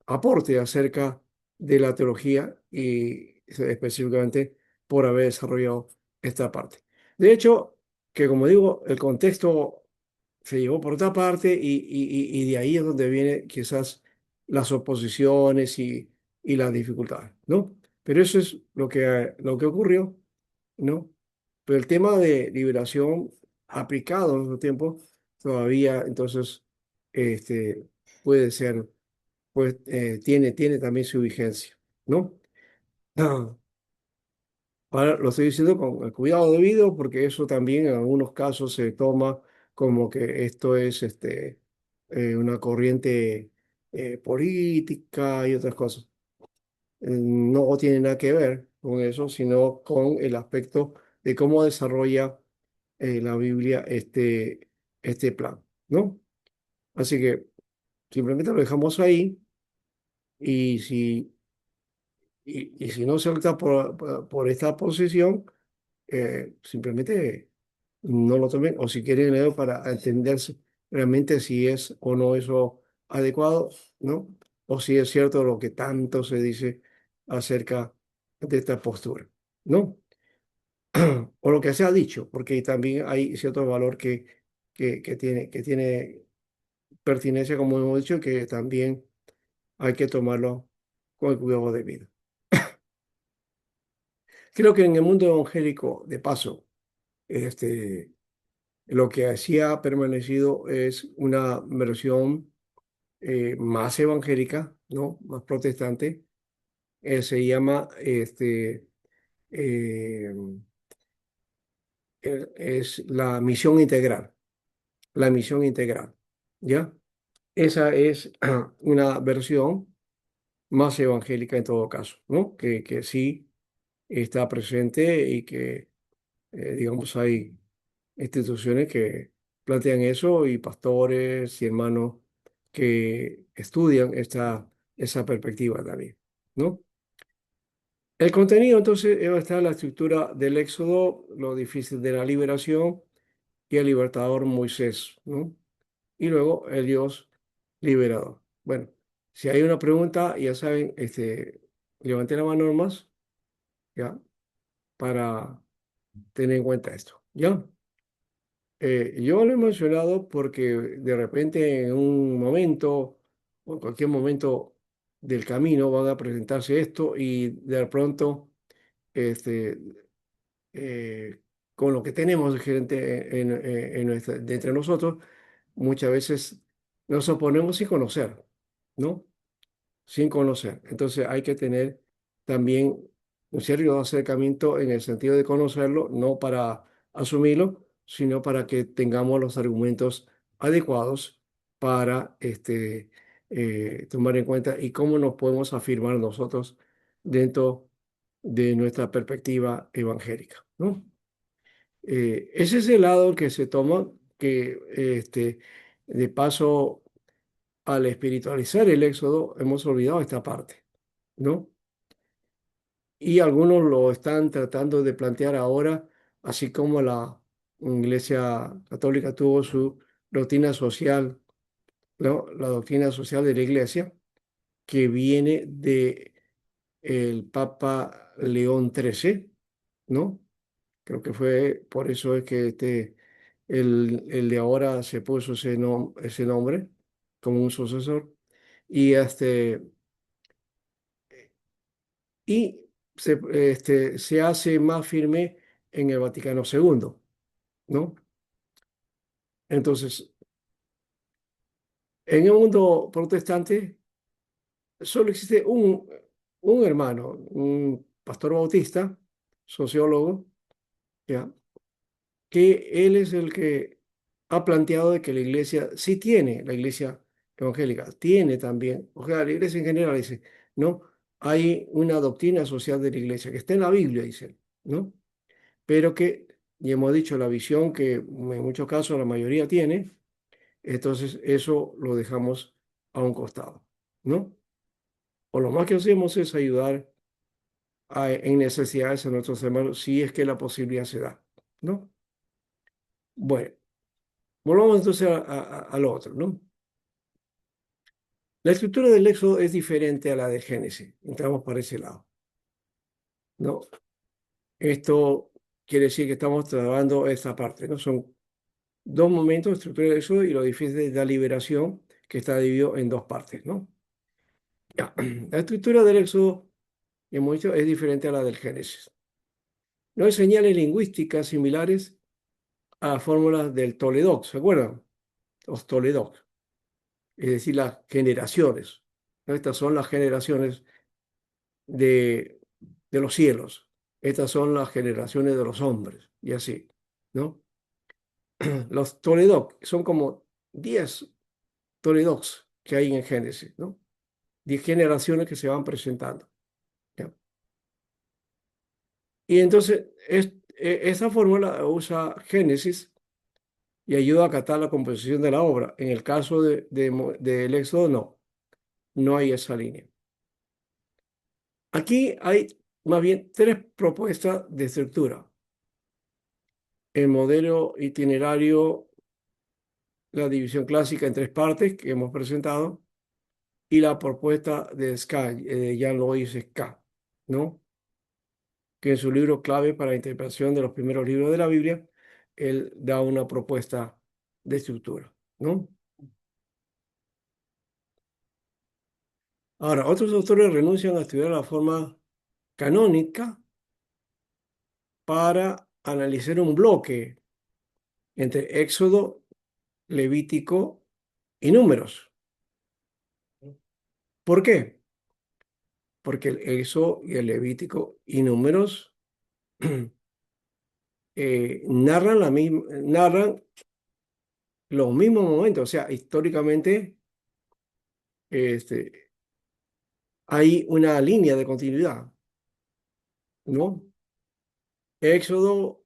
aporte acerca de la teología y específicamente por haber desarrollado esta parte. De hecho, que como digo, el contexto se llevó por otra parte y de ahí es donde vienen quizás las oposiciones y las dificultades, ¿no? Pero eso es lo que ocurrió, ¿no? Pero el tema de liberación aplicado en nuestro tiempo todavía entonces este, puede ser, pues tiene también su vigencia, ¿no? Ah, ahora lo estoy diciendo con el cuidado debido porque eso también en algunos casos se toma como que esto es una corriente política y otras cosas. No tiene nada que ver con eso, sino con el aspecto de cómo desarrolla la Biblia este plan, ¿no? Así que simplemente lo dejamos ahí y si no se opta por esta posición, simplemente no lo tomen, o si quieren leer para entender realmente si es o no eso adecuado, ¿no? O si es cierto lo que tanto se dice acerca de esta postura, ¿no? O lo que se ha dicho, porque también hay cierto valor que tiene pertinencia, como hemos dicho, que también hay que tomarlo con el cuidado debido. Creo que en el mundo evangélico, de paso, este, lo que sí ha permanecido es una versión más evangélica, ¿no? Más protestante. Se llama, eh, es la misión integral, ¿ya? Esa es una versión más evangélica en todo caso, ¿no? Que sí está presente y que, digamos, hay instituciones que plantean eso y pastores y hermanos que estudian esa perspectiva también, ¿no? El contenido, entonces, está en la estructura del Éxodo, lo difícil de la liberación y el libertador Moisés, ¿no? Y luego el Dios liberador. Bueno, Si hay una pregunta, ya saben, levanten la mano nomás, ¿ya? Para tener en cuenta esto, ¿ya? Yo lo he mencionado porque de repente en un momento o en cualquier momento del camino van a presentarse esto y de pronto, este, eh, con lo que tenemos de gerente de entre nosotros, muchas veces nos oponemos sin conocer, ¿no? Sin conocer. Entonces hay que tener también un serio acercamiento en el sentido de conocerlo, no para asumirlo, sino para que tengamos los argumentos adecuados para tomar en cuenta y cómo nos podemos afirmar nosotros dentro de nuestra perspectiva evangélica, ¿no? Ese es el lado que se toma, que de paso al espiritualizar el Éxodo hemos olvidado esta parte, ¿no? Y algunos lo están tratando de plantear ahora, así como la Iglesia Católica tuvo su doctrina social, ¿no? La doctrina social de la Iglesia, que viene de el Papa León XIII, ¿no? Creo que fue por eso es que el de ahora se puso ese nombre como un sucesor. Y, y se hace más firme en el Vaticano II, ¿no? Entonces, en el mundo protestante solo existe un hermano, un pastor bautista, sociólogo, ¿ya? Que él es el que ha planteado de que la iglesia sí tiene, la iglesia evangélica tiene también, o sea, la iglesia en general dice, ¿no? Hay una doctrina social de la iglesia que está en la Biblia, dice él, ¿no? Pero que, y hemos dicho, la visión que en muchos casos la mayoría tiene, entonces eso lo dejamos a un costado, ¿no? O lo más que hacemos es ayudar en necesidades a nuestros hermanos, si es que la posibilidad se da, ¿no? Bueno, volvamos entonces a lo otro, ¿no? La escritura del Éxodo es diferente a la del Génesis, entramos por ese lado, ¿no? Esto quiere decir que estamos trabajando esta parte, ¿no? Son dos momentos, estructura del Éxodo y lo difícil de la liberación, que está dividido en dos partes, ¿no? Ya. La estructura del Éxodo, hemos dicho, es diferente a la del Génesis. No hay señales lingüísticas similares a las fórmulas del Toledoc, ¿se acuerdan? Los Toledoc, es decir, las generaciones, ¿no? Estas son las generaciones de, de los cielos, estas son las generaciones de los hombres, y así, ¿no? Los Toledoc son como 10 Toledocs que hay en Génesis, ¿no? 10 generaciones que se van presentando, ¿ya? Y entonces, esa fórmula usa Génesis y ayuda a acatar la composición de la obra. En el caso del Éxodo, no hay esa línea. Aquí hay más bien tres propuestas de estructura. El modelo itinerario, la división clásica en tres partes que hemos presentado, y la propuesta de Ska, de Jean-Louis Ska, ¿no? Que en su libro clave para la interpretación de los primeros libros de la Biblia, él da una propuesta de estructura, ¿no? Ahora, otros autores renuncian a estudiar la forma canónica para analizar un bloque entre Éxodo, Levítico y Números. ¿Por qué? Porque el Éxodo y el Levítico y Números narran los mismos momentos, o sea, históricamente este, hay una línea de continuidad, ¿no? Éxodo,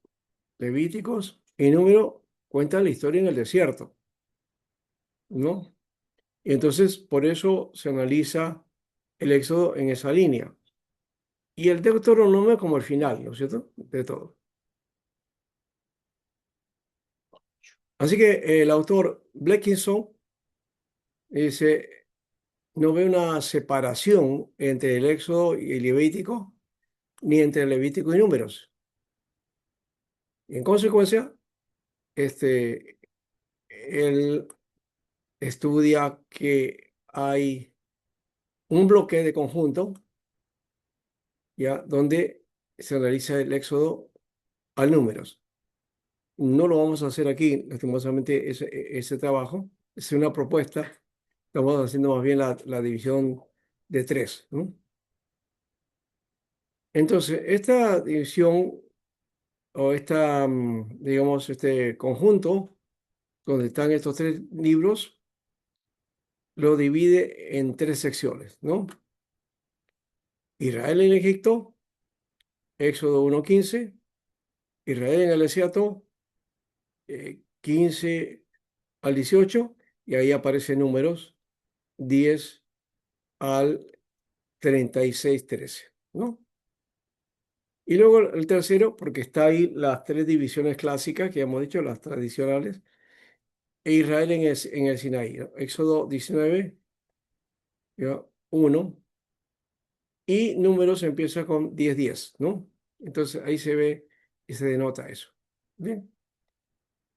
Levíticos y Número cuentan la historia en el desierto, ¿no? Y entonces, por eso se analiza el Éxodo en esa línea. Y el Deuteronomio como el final, ¿no es cierto? De todo. Así que el autor Blackinson dice, no ve una separación entre el Éxodo y el Levítico, ni entre el Levítico y Números. Y en consecuencia, él estudia que hay un bloque de conjunto, ¿ya? Donde se analiza el Éxodo al Números. No lo vamos a hacer aquí, lastimosamente, ese trabajo. Es una propuesta. Estamos haciendo más bien la división de tres, ¿no? Entonces, esta división o digamos, este conjunto donde están estos tres libros, lo divide en tres secciones, ¿no? Israel en Egipto, Éxodo 1:15, Israel en el desierto, 15 al 18, y ahí aparecen números 10 al 36:13, ¿no? Y luego el tercero, porque está ahí las tres divisiones clásicas que hemos dicho, las tradicionales, e Israel en el Sinaí, ¿no? Éxodo 19, ¿ya? 1, y números empieza con 10:10, ¿no? Entonces ahí se ve y se denota eso. Bien.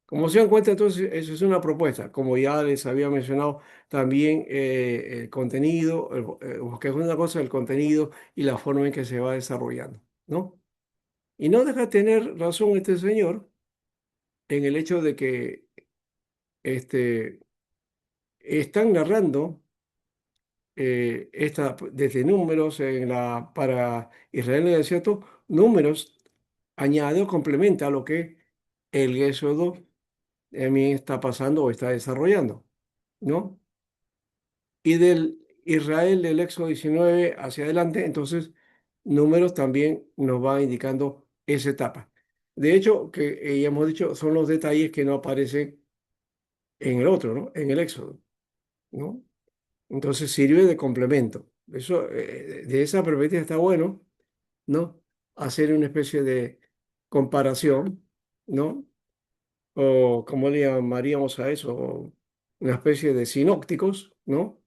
Como se dan cuenta, entonces, eso es una propuesta. Como ya les había mencionado, también el contenido, que es una cosa el contenido y la forma en que se va desarrollando, ¿no? Y no deja de tener razón este señor en el hecho de que este, están narrando desde números para Israel en el desierto, números añade o complementa lo que el Éxodo también está pasando o está desarrollando, ¿no? Y del Israel del Éxodo 19 hacia adelante, entonces números también nos va indicando esa etapa. De hecho, que ya hemos dicho, son los detalles que no aparecen en el otro, ¿no? En el Éxodo, ¿no? Entonces sirve de complemento. Eso, de esa perspectiva está bueno, ¿no? Hacer una especie de comparación, ¿no? O como le llamaríamos a eso, una especie de sinópticos, ¿no?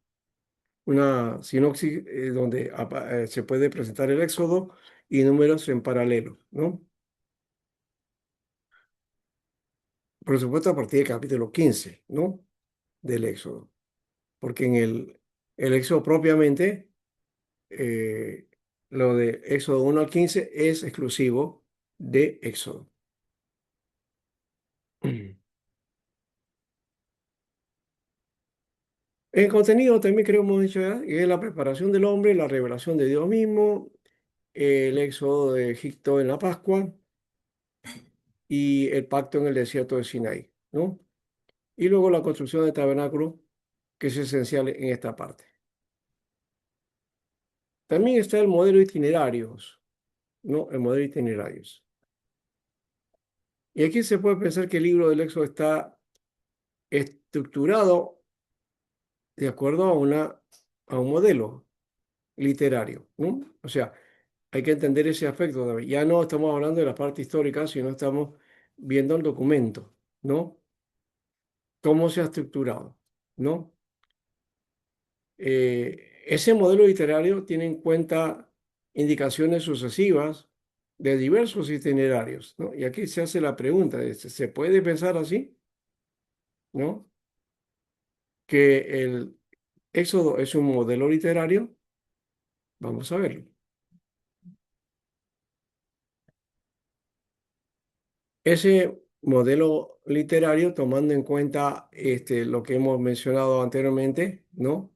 Una sinopsis donde se puede presentar el Éxodo y números en paralelo, ¿no? Por supuesto, a partir del capítulo 15, ¿no? Del Éxodo. Porque en el Éxodo propiamente, eh, lo de Éxodo 1 al 15 es exclusivo de Éxodo. En contenido también creo que hemos dicho ya, que es la preparación del hombre, la revelación de Dios mismo, el éxodo de Egipto en la Pascua y el pacto en el desierto de Sinaí, ¿no? Y luego la construcción del tabernáculo, que es esencial en esta parte. También está el modelo itinerarios, ¿no? El modelo itinerarios. Y aquí se puede pensar que el libro del Éxodo está estructurado de acuerdo a un modelo literario, ¿no? O sea, hay que entender ese aspecto, David. Ya no estamos hablando de la parte histórica, sino estamos viendo el documento, ¿no? Cómo se ha estructurado, ¿no? Ese modelo literario tiene en cuenta indicaciones sucesivas de diversos itinerarios, ¿no? Y aquí se hace la pregunta, ¿se puede pensar así? ¿No? Que el Éxodo es un modelo literario. Vamos a verlo. Ese modelo literario, tomando en cuenta lo que hemos mencionado anteriormente, ¿no?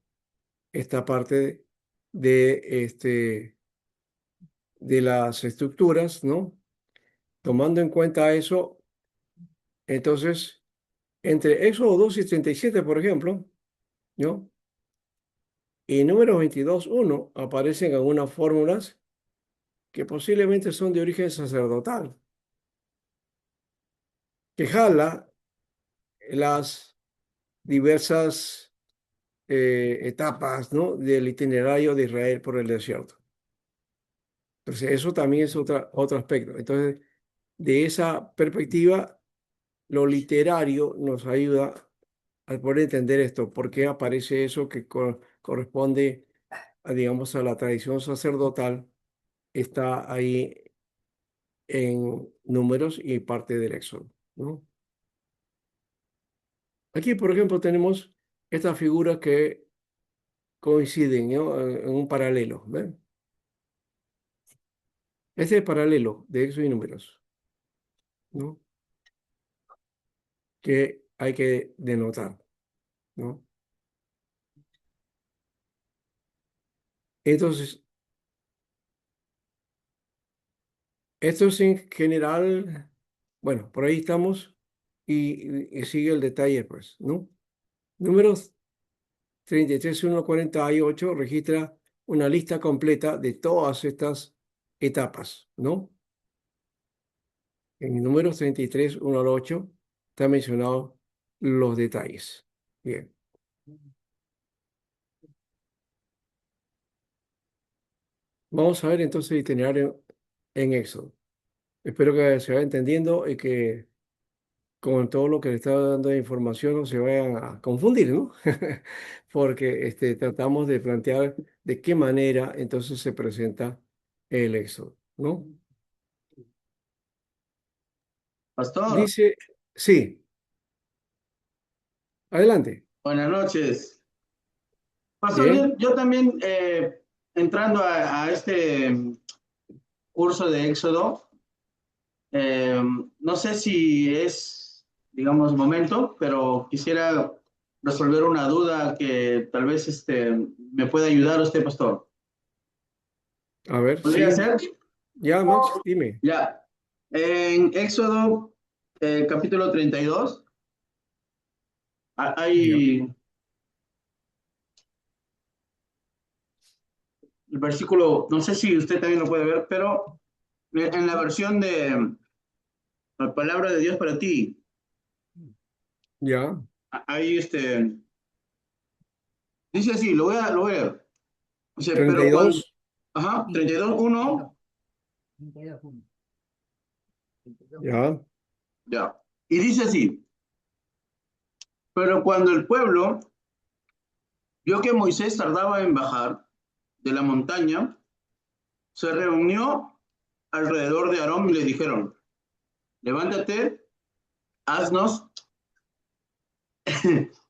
Esta parte de las estructuras, ¿no? Tomando en cuenta eso, entonces, entre Éxodo 2 y 37, por ejemplo, ¿no? Y número 22:1 aparecen algunas fórmulas que posiblemente son de origen sacerdotal, que jala las diversas etapas, ¿no? Del itinerario de Israel por el desierto. Entonces, eso también es otro aspecto. Entonces, de esa perspectiva, lo literario nos ayuda a poder entender esto, por qué aparece eso que corresponde, digamos, a la tradición sacerdotal, está ahí en Números y parte del Éxodo, ¿no? Aquí, por ejemplo, tenemos estas figuras que coinciden, ¿no? En un paralelo, ¿ven? Este es el paralelo de Éxodo y Números, ¿no? Que hay que denotar, ¿no? Entonces, esto es en general, bueno, por ahí estamos y sigue el detalle, pues, ¿no? Números 33, 1 a 48 registra una lista completa de todas estas etapas, ¿no? En números 33, 1 al 8 están mencionados los detalles. Bien, vamos a ver entonces el itinerario en Éxodo. Espero que se vaya entendiendo y que con todo lo que le está dando de información no se vayan a confundir, ¿no? Porque tratamos de plantear de qué manera entonces se presenta el Éxodo, ¿no? Pastor, Dice, sí, adelante. buenas noches. Pastor, Bien, yo también entrando a este curso de Éxodo, no sé si es, digamos, momento, pero quisiera resolver una duda que tal vez me pueda ayudar usted, pastor. a ver, ¿Podría sí. ser? Ya, Max, dime. Ya. En Éxodo, capítulo 32, Ya, hay el versículo, no sé si usted también lo puede ver, pero en la versión de la palabra de Dios para ti, ya, ahí dice así, lo voy a leer. Dice, treinta y pero cuando, dos. ajá, 32:1, Ya, ya. Y dice así, pero cuando el pueblo vio que Moisés tardaba en bajar de la montaña, se reunió alrededor de Aarón y le dijeron, levántate, haznos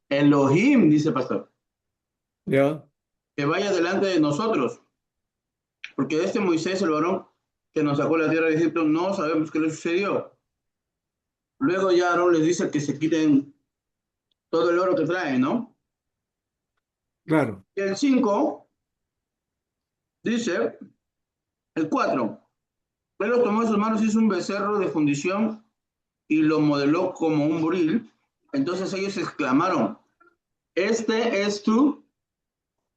Elohim, dice el pastor, ya, que vaya delante de nosotros, porque este Moisés, el varón que nos sacó de la tierra de Egipto, no sabemos qué le sucedió. Luego ya Aarón les dice que se quiten todo el oro que traen, ¿no? claro. Y el 5 dice, el 4, él lo tomó en sus manos, hizo un becerro de fundición y lo modeló como un buril. Entonces ellos exclamaron, este es tu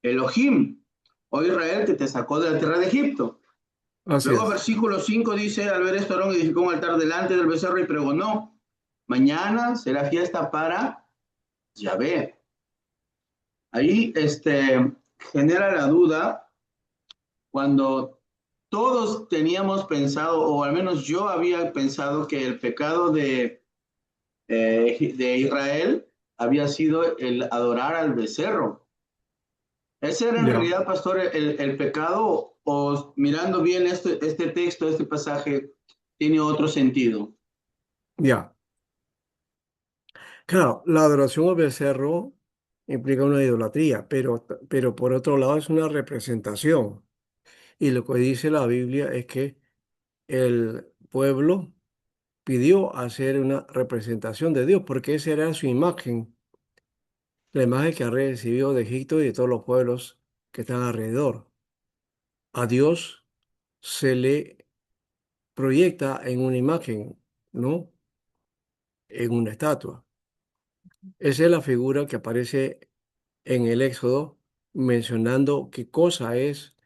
Elohim, oh Israel, que te sacó de la tierra de Egipto. Así Luego es. versículo 5 dice, al ver esto, Aarón edificó un altar delante del becerro y pregonó, mañana será fiesta para Yahvé. Ahí genera la duda cuando todos teníamos pensado, o al menos yo había pensado que el pecado de Israel había sido el adorar al becerro. ¿Ese era en Ya, realidad, pastor, el pecado? ¿O mirando bien este texto, este pasaje, tiene otro sentido? ya. Claro, la adoración al becerro implica una idolatría, pero por otro lado es una representación. Y lo que dice la Biblia es que el pueblo pidió hacer una representación de Dios, porque esa era su imagen, la imagen que ha recibido de Egipto y de todos los pueblos que están alrededor. A Dios se le proyecta en una imagen, ¿no? En una estatua. Esa es la figura que aparece en el Éxodo mencionando qué cosa es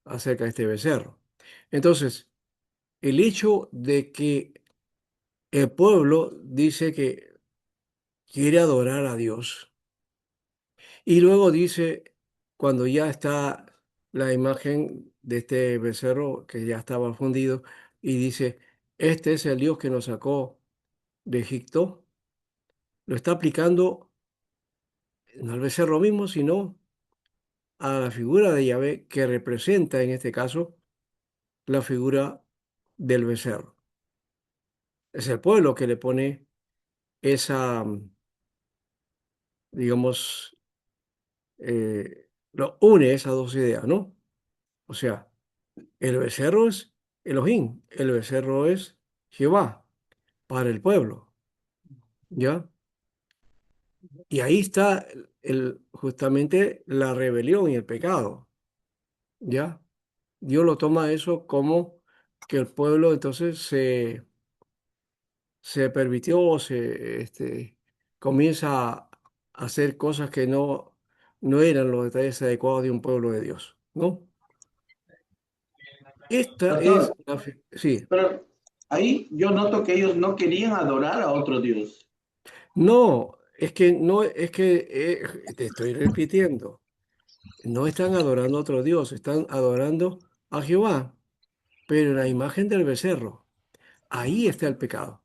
acerca de este becerro. Entonces, el hecho de que el pueblo dice que quiere adorar a Dios y luego dice, cuando ya está la imagen de este becerro que ya estaba fundido, y dice, este es el Dios que nos sacó de Egipto, lo está aplicando no al becerro mismo, sino a la figura de Yahvé que representa en este caso la figura del becerro. Es el pueblo que le pone esa, digamos, lo une esas dos ideas, ¿no? O sea, el becerro es Elohim, el becerro es Jehová para el pueblo, ¿ya? Y ahí está justamente la rebelión y el pecado, ¿ya? Dios lo toma eso como que el pueblo entonces se permitió o comienza a hacer cosas que no eran los detalles adecuados de un pueblo de Dios, ¿no? Esta es Pastor, sí, pero ahí yo noto que ellos no querían adorar a otro Dios. no, es que no, es que te estoy repitiendo, no están adorando a otro Dios, están adorando a Jehová, pero en la imagen del becerro. Ahí está el pecado,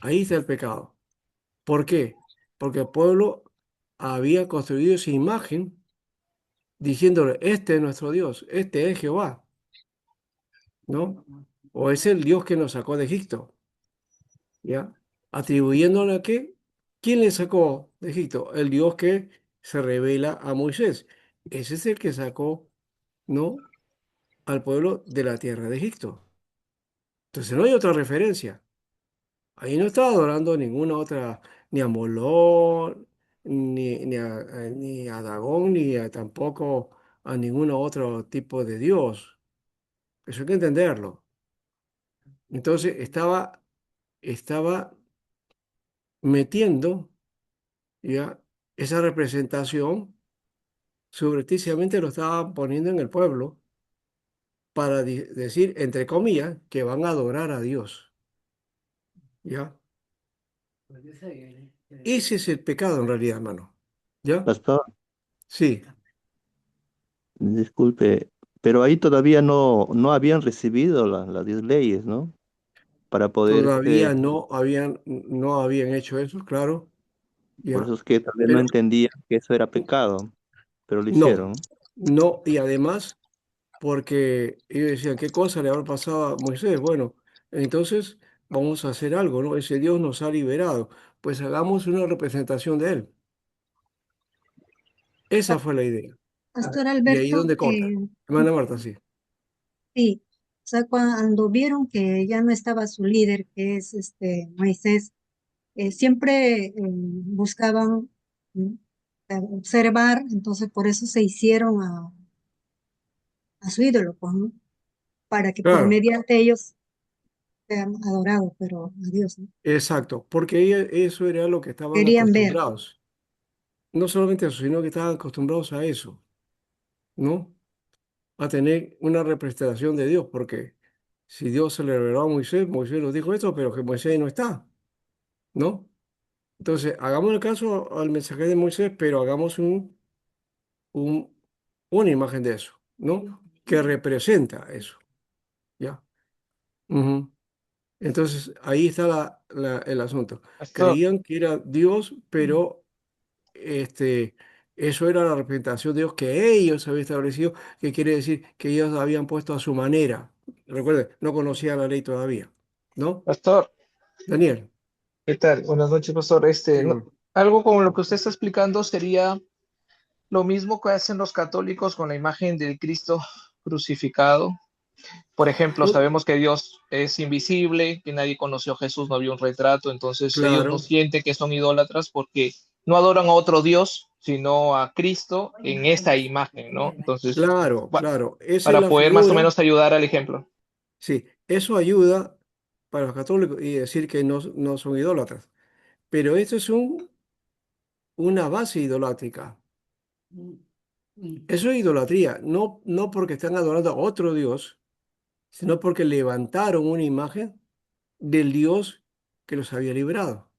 ahí está el pecado. ¿Por qué? Porque el pueblo había construido esa imagen diciéndole, este es nuestro Dios, este es Jehová, ¿no? O es el Dios que nos sacó de Egipto, ¿ya? Atribuyéndole a qué, ¿quién le sacó de Egipto? El Dios que se revela a Moisés. Ese es el que sacó, ¿no? Al pueblo de la tierra de Egipto. Entonces no hay otra referencia. Ahí no está adorando ninguna otra, ni a Molón, ni a Dagón, tampoco a ningún otro tipo de Dios. Eso hay que entenderlo. Entonces estaba metiendo ya esa representación, subrepticiamente lo estaba poniendo en el pueblo para decir, entre comillas, que van a adorar a Dios. ¿Ya? Ese es el pecado en realidad, hermano. ¿Ya? Pastor, Sí, disculpe, pero ahí todavía no habían recibido las 10 leyes, ¿no? Para poder, todavía no habían hecho eso, claro, por ¿ya? eso es que tal vez no Pero entendían que eso era pecado, pero lo no, hicieron. no, y además, porque ellos decían, ¿qué cosa le habrá pasado a Moisés? Bueno, entonces vamos a hacer algo, ¿no? Ese Dios nos ha liberado, pues hagamos una representación de él. Esa fue la idea. Pastor Y ahí Alberto, donde corta. Hermana Marta, sí. sí, o sea, cuando vieron que ya no estaba su líder, que es Moisés, siempre buscaban mm, observar, entonces por eso se hicieron a su ídolo, pues, ¿no? Para que por Claro, mediante ellos sean adorados, pero a Dios, ¿no? exacto, porque eso era lo que estaban Querían ver. acostumbrados. No solamente eso, sino que estaban acostumbrados a eso, ¿no? A tener una representación de Dios, porque si Dios se le reveló a Moisés, Moisés nos dijo esto, pero que Moisés no está, ¿no? Entonces, hagamos el caso al mensaje de Moisés, pero hagamos un- una imagen de eso, ¿no? Que representa eso, ¿ya? Ujú. Entonces, ahí está el asunto. Pastor, Creían que era Dios, pero este, eso era la representación de Dios que ellos habían establecido, que quiere decir que ellos habían puesto a su manera. Recuerden, no conocían la ley todavía, ¿no? pastor, Daniel. ¿qué tal? Buenas noches, pastor. Sí, bueno. Algo como lo que usted está explicando sería lo mismo que hacen los católicos con la imagen del Cristo crucificado. Por ejemplo, No, sabemos que Dios es invisible, que nadie conoció a Jesús, no había un retrato, entonces ellos no claro, sienten que son idólatras porque no adoran a otro Dios, sino a Cristo en esta imagen, ¿no? Entonces, claro, claro. Esa es para la poder más o figura. menos ayudar al ejemplo. Sí, eso ayuda para los católicos y decir que no son idólatras. Pero esto es una base idolátrica. Eso es idolatría, no porque están adorando a otro Dios, sino porque levantaron una imagen del Dios que los había librado.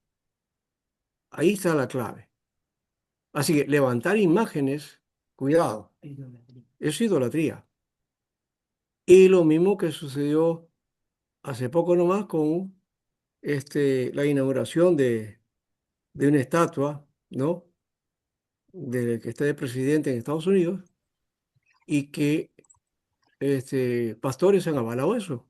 Ahí está la clave. Así que levantar imágenes, cuidado, es idolatría. Y lo mismo que sucedió hace poco nomás con la inauguración de una estatua, ¿no? desde que está de presidente en Estados Unidos y que pastores han avalado eso,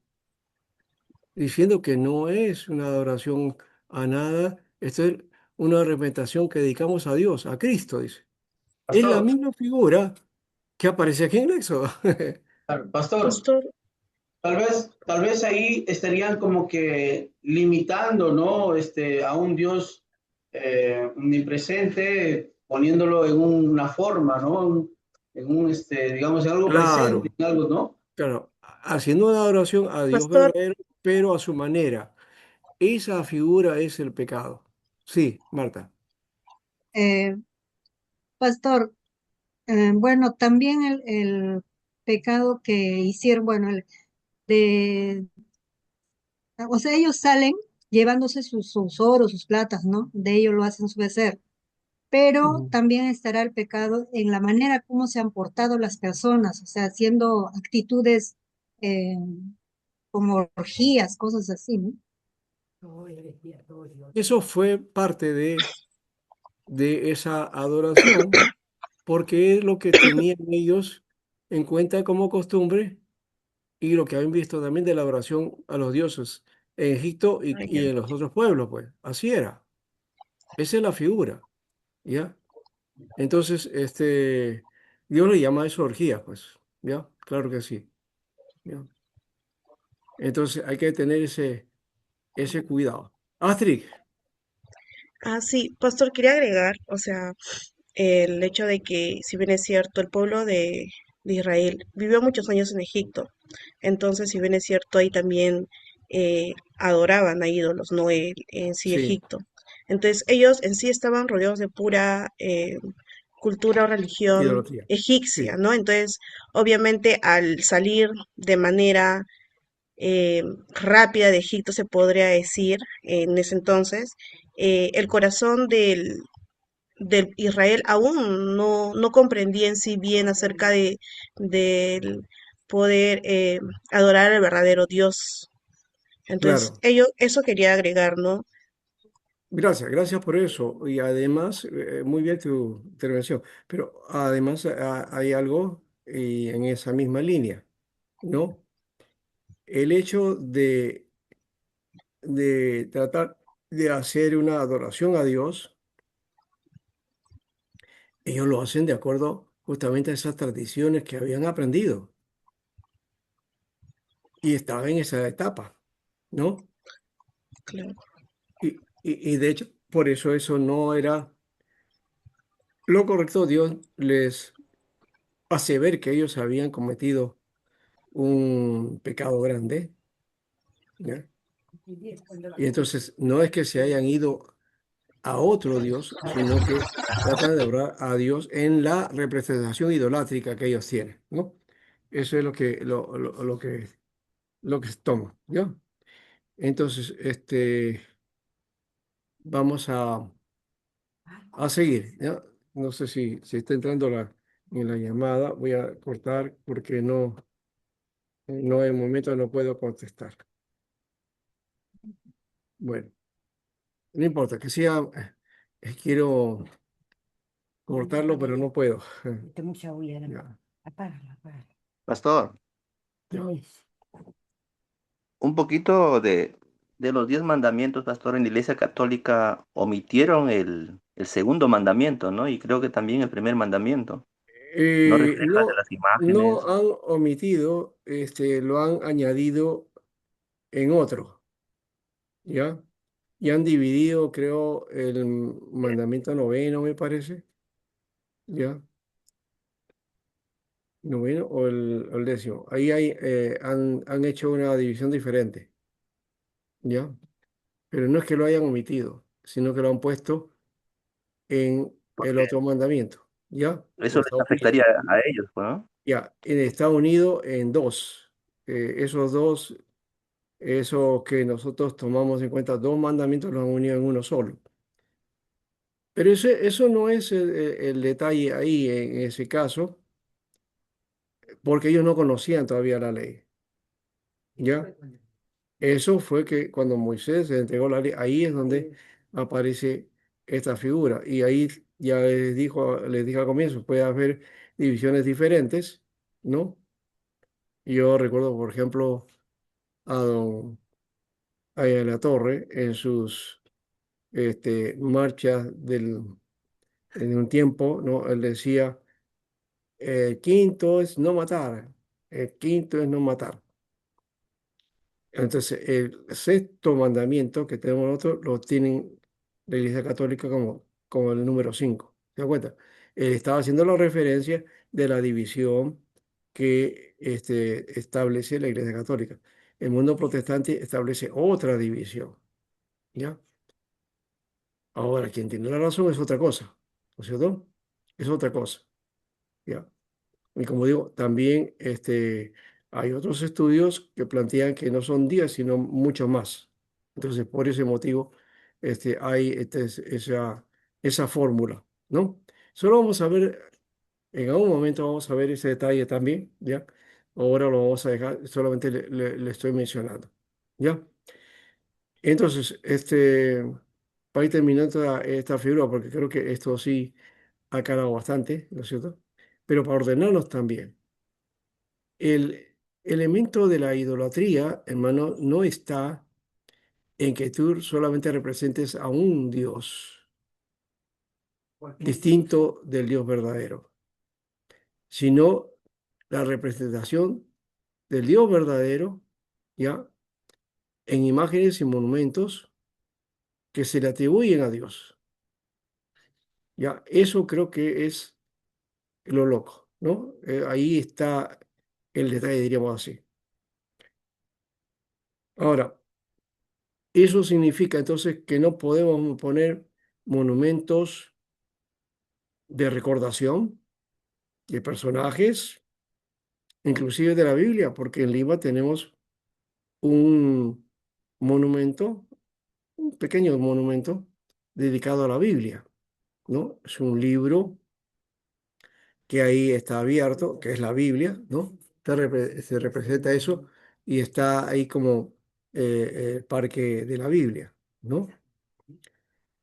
diciendo que no es una adoración a nada, esto es una representación que dedicamos a Dios, a Cristo, dice. Es la Pastor, misma figura que aparece aquí en el Éxodo. pastor, Pastor, tal vez ahí estarían como que limitando, ¿no? A un Dios omnipresente, poniéndolo en una forma, ¿no? Digamos, en algo presente, Claro, en algo, ¿no? claro, haciendo una adoración a Dios pastor, verdadero, pero a su manera. Esa figura es el pecado. Sí, Marta. Eh, Pastor, bueno, también el pecado que hicieron, bueno, de, o sea, ellos salen llevándose sus oros, sus platas, ¿no? De ellos lo hacen su becer. Pero Ujú. también estará el pecado en la manera como se han portado las personas, o sea, haciendo actitudes eh, como orgías, cosas así, ¿no? Eso fue parte de esa adoración, porque es lo que tenían ellos en cuenta como costumbre y lo que habían visto también de la adoración a los dioses en Egipto ah, y ya. en los otros pueblos, pues. Así era. Esa es la figura, ¿ya? Entonces, Dios le llama a eso orgía, pues, ¿ya? Claro que sí, ¿ya? Entonces hay que tener ese cuidado. Astrid, Sí, pastor, quería agregar, o sea, el hecho de que, si bien es cierto, el pueblo de Israel vivió muchos años en Egipto, entonces, si bien es cierto, ahí también adoraban a ídolos, no en sí sí, Egipto. Entonces, ellos en sí estaban rodeados de pura cultura o religión idolatría, egipcia, sí, ¿no? Entonces, obviamente, al salir de manera rápida de Egipto, se podría decir, en ese entonces, el corazón del Israel aún no comprendía en sí bien acerca del poder adorar al verdadero Dios. Entonces, claro. eso quería agregar, ¿no? Gracias por eso. Y además, muy bien tu intervención, pero además hay algo en esa misma línea, ¿no? El hecho de tratar de hacer una adoración a Dios, ellos lo hacen de acuerdo justamente a esas tradiciones que habían aprendido y estaban en esa etapa, ¿no? Claro, Y de hecho, por eso eso no era lo correcto. Dios les hace ver que ellos habían cometido un pecado grande, ¿ya? Y entonces no es que se hayan ido a otro Dios, sino que tratan de adorar a Dios en la representación idolátrica que ellos tienen, ¿no? Eso es lo que toma, ¿ya? Entonces, vamos a seguir, ¿ya? No sé si está entrando en la llamada, voy a cortar porque no en el momento no puedo contestar. Bueno, no importa, que sea, quiero cortarlo, pero no puedo. Ya, Pastor, ya. un poquito de los 10 mandamientos, pastor, en la Iglesia Católica omitieron el segundo mandamiento, ¿no? Y creo que también el primer mandamiento. No refleja de No, las no imágenes. han omitido, lo han añadido en otro, ¿ya? Y han dividido, creo, el mandamiento noveno, me parece, ¿ya? Noveno o el décimo. Ahí han hecho una división diferente, ¿ya? Pero no es que lo hayan omitido, sino que lo han puesto en el Porque otro mandamiento, ¿ya? eso Pues les está unido. afectaría a ellos, pues, ¿no? Ya, está unido en dos. Esos dos, esos que nosotros tomamos en cuenta, dos mandamientos los han unido en uno solo. Pero eso no es el detalle ahí en ese caso, porque ellos no conocían todavía la ley, ¿ya? Eso fue que cuando Moisés se entregó la ley, ahí es donde aparece esta figura. Y ahí ya les dije al comienzo, puede haber divisiones diferentes, ¿no? Yo recuerdo, por ejemplo, a don a la Torre en sus marchas en un tiempo, ¿no? Él decía, el quinto es no matar, el quinto es no matar. Entonces, el sexto mandamiento que tenemos nosotros lo tienen la Iglesia Católica como el número 5. ¿Se da cuenta? Él estaba haciendo la referencia de la división que establece la Iglesia Católica. El mundo protestante establece otra división, ¿ya? Ahora, quien tiene la razón es otra cosa, ¿no es cierto? Es otra cosa, ¿ya? Y como digo, también hay otros estudios que plantean que no son 10, sino mucho más. Entonces, por ese motivo, hay esa fórmula, ¿no? Solo vamos a ver, en algún momento vamos a ver ese detalle también, ¿ya? Ahora lo vamos a dejar, solamente le estoy mencionando, ¿ya? Entonces, para ir terminando esta figura, porque creo que esto sí ha calado bastante, ¿no es cierto? Pero para ordenarnos también. El elemento de la idolatría, hermano, no está en que tú solamente representes a un Dios distinto del Dios verdadero, sino la representación del Dios verdadero, ¿ya? En imágenes y monumentos que se le atribuyen a Dios, ¿ya? Eso creo que es lo loco, ¿no? Ahí está el detalle, diríamos así. Ahora, eso significa entonces que no podemos poner monumentos de recordación de personajes, inclusive de la Biblia, porque en Lima tenemos un monumento, un pequeño monumento dedicado a la Biblia, ¿no? Es un libro que ahí está abierto, que es la Biblia, ¿no? Se representa eso y está ahí como el parque de la Biblia, ¿no?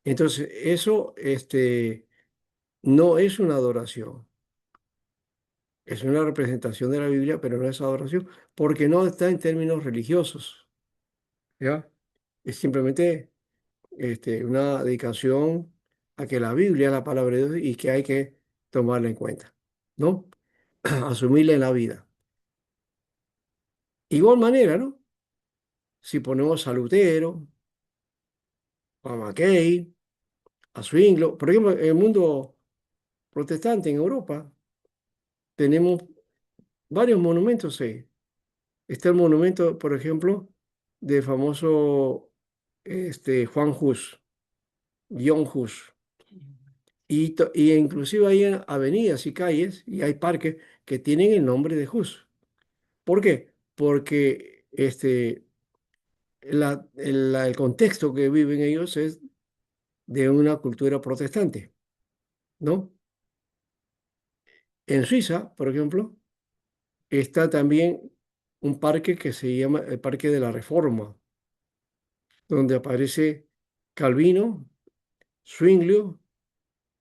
Entonces, eso no es una adoración, es una representación de la Biblia, pero no es adoración, porque no está en términos religiosos, ¿ya? Es simplemente una dedicación a que la Biblia es la palabra de Dios y que hay que tomarla en cuenta, ¿no? Asumirla en la vida. Igual manera, ¿no? Si ponemos a Lutero, a Mackay, a Zwingli, por ejemplo, en el mundo protestante en Europa tenemos varios monumentos ahí. Está el monumento, por ejemplo, del famoso Juan Hus, John Hus. Y inclusive hay avenidas y calles y hay parques que tienen el nombre de Hus. ¿Por qué? Porque el contexto que viven ellos es de una cultura protestante, ¿no? En Suiza, por ejemplo, está también un parque que se llama el Parque de la Reforma, donde aparece Calvino, Zwinglio,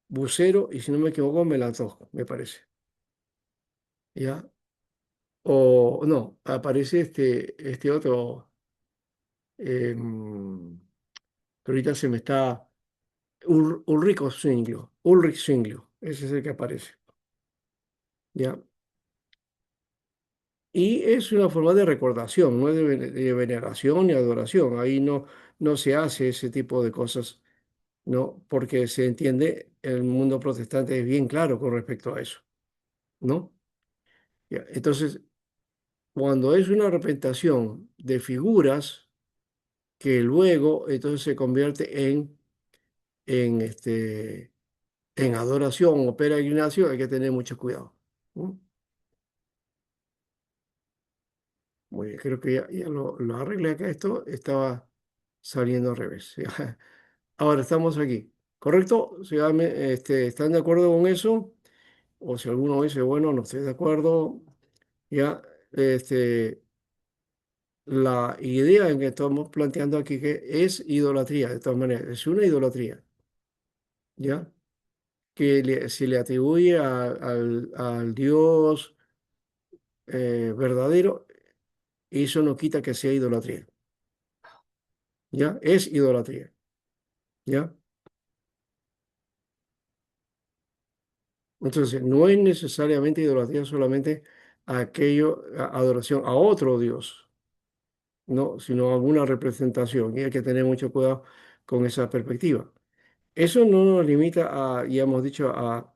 Bucero y si no me equivoco, Melanzón, me parece. ¿Ya? O no, aparece este otro, que ahorita se me está, Ulrich Zwinglio, ese es el que aparece. ¿Ya? Y es una forma de recordación, no es de veneración ni adoración. Ahí no se hace ese tipo de cosas, ¿no? Porque se entiende, el mundo protestante es bien claro con respecto a eso, ¿no? Ya, entonces, cuando es una representación de figuras que luego entonces se convierte en, en adoración o peregrinación, hay que tener mucho cuidado, ¿no? Muy bien, creo que ya lo arreglé acá. Esto estaba saliendo al revés. Ahora estamos aquí. ¿Correcto? Si ¿están de acuerdo con eso? O si alguno dice, bueno, no estoy de acuerdo, ya, la idea en que estamos planteando aquí que es idolatría, de todas maneras, es una idolatría, ¿ya? se le atribuye al Dios verdadero, eso no quita que sea idolatría. ¿Ya? Es idolatría. ¿Ya? Entonces, no es necesariamente idolatría solamente adoración a otro Dios, no, sino a alguna representación. Y hay que tener mucho cuidado con esa perspectiva. Eso no nos limita ya hemos dicho, a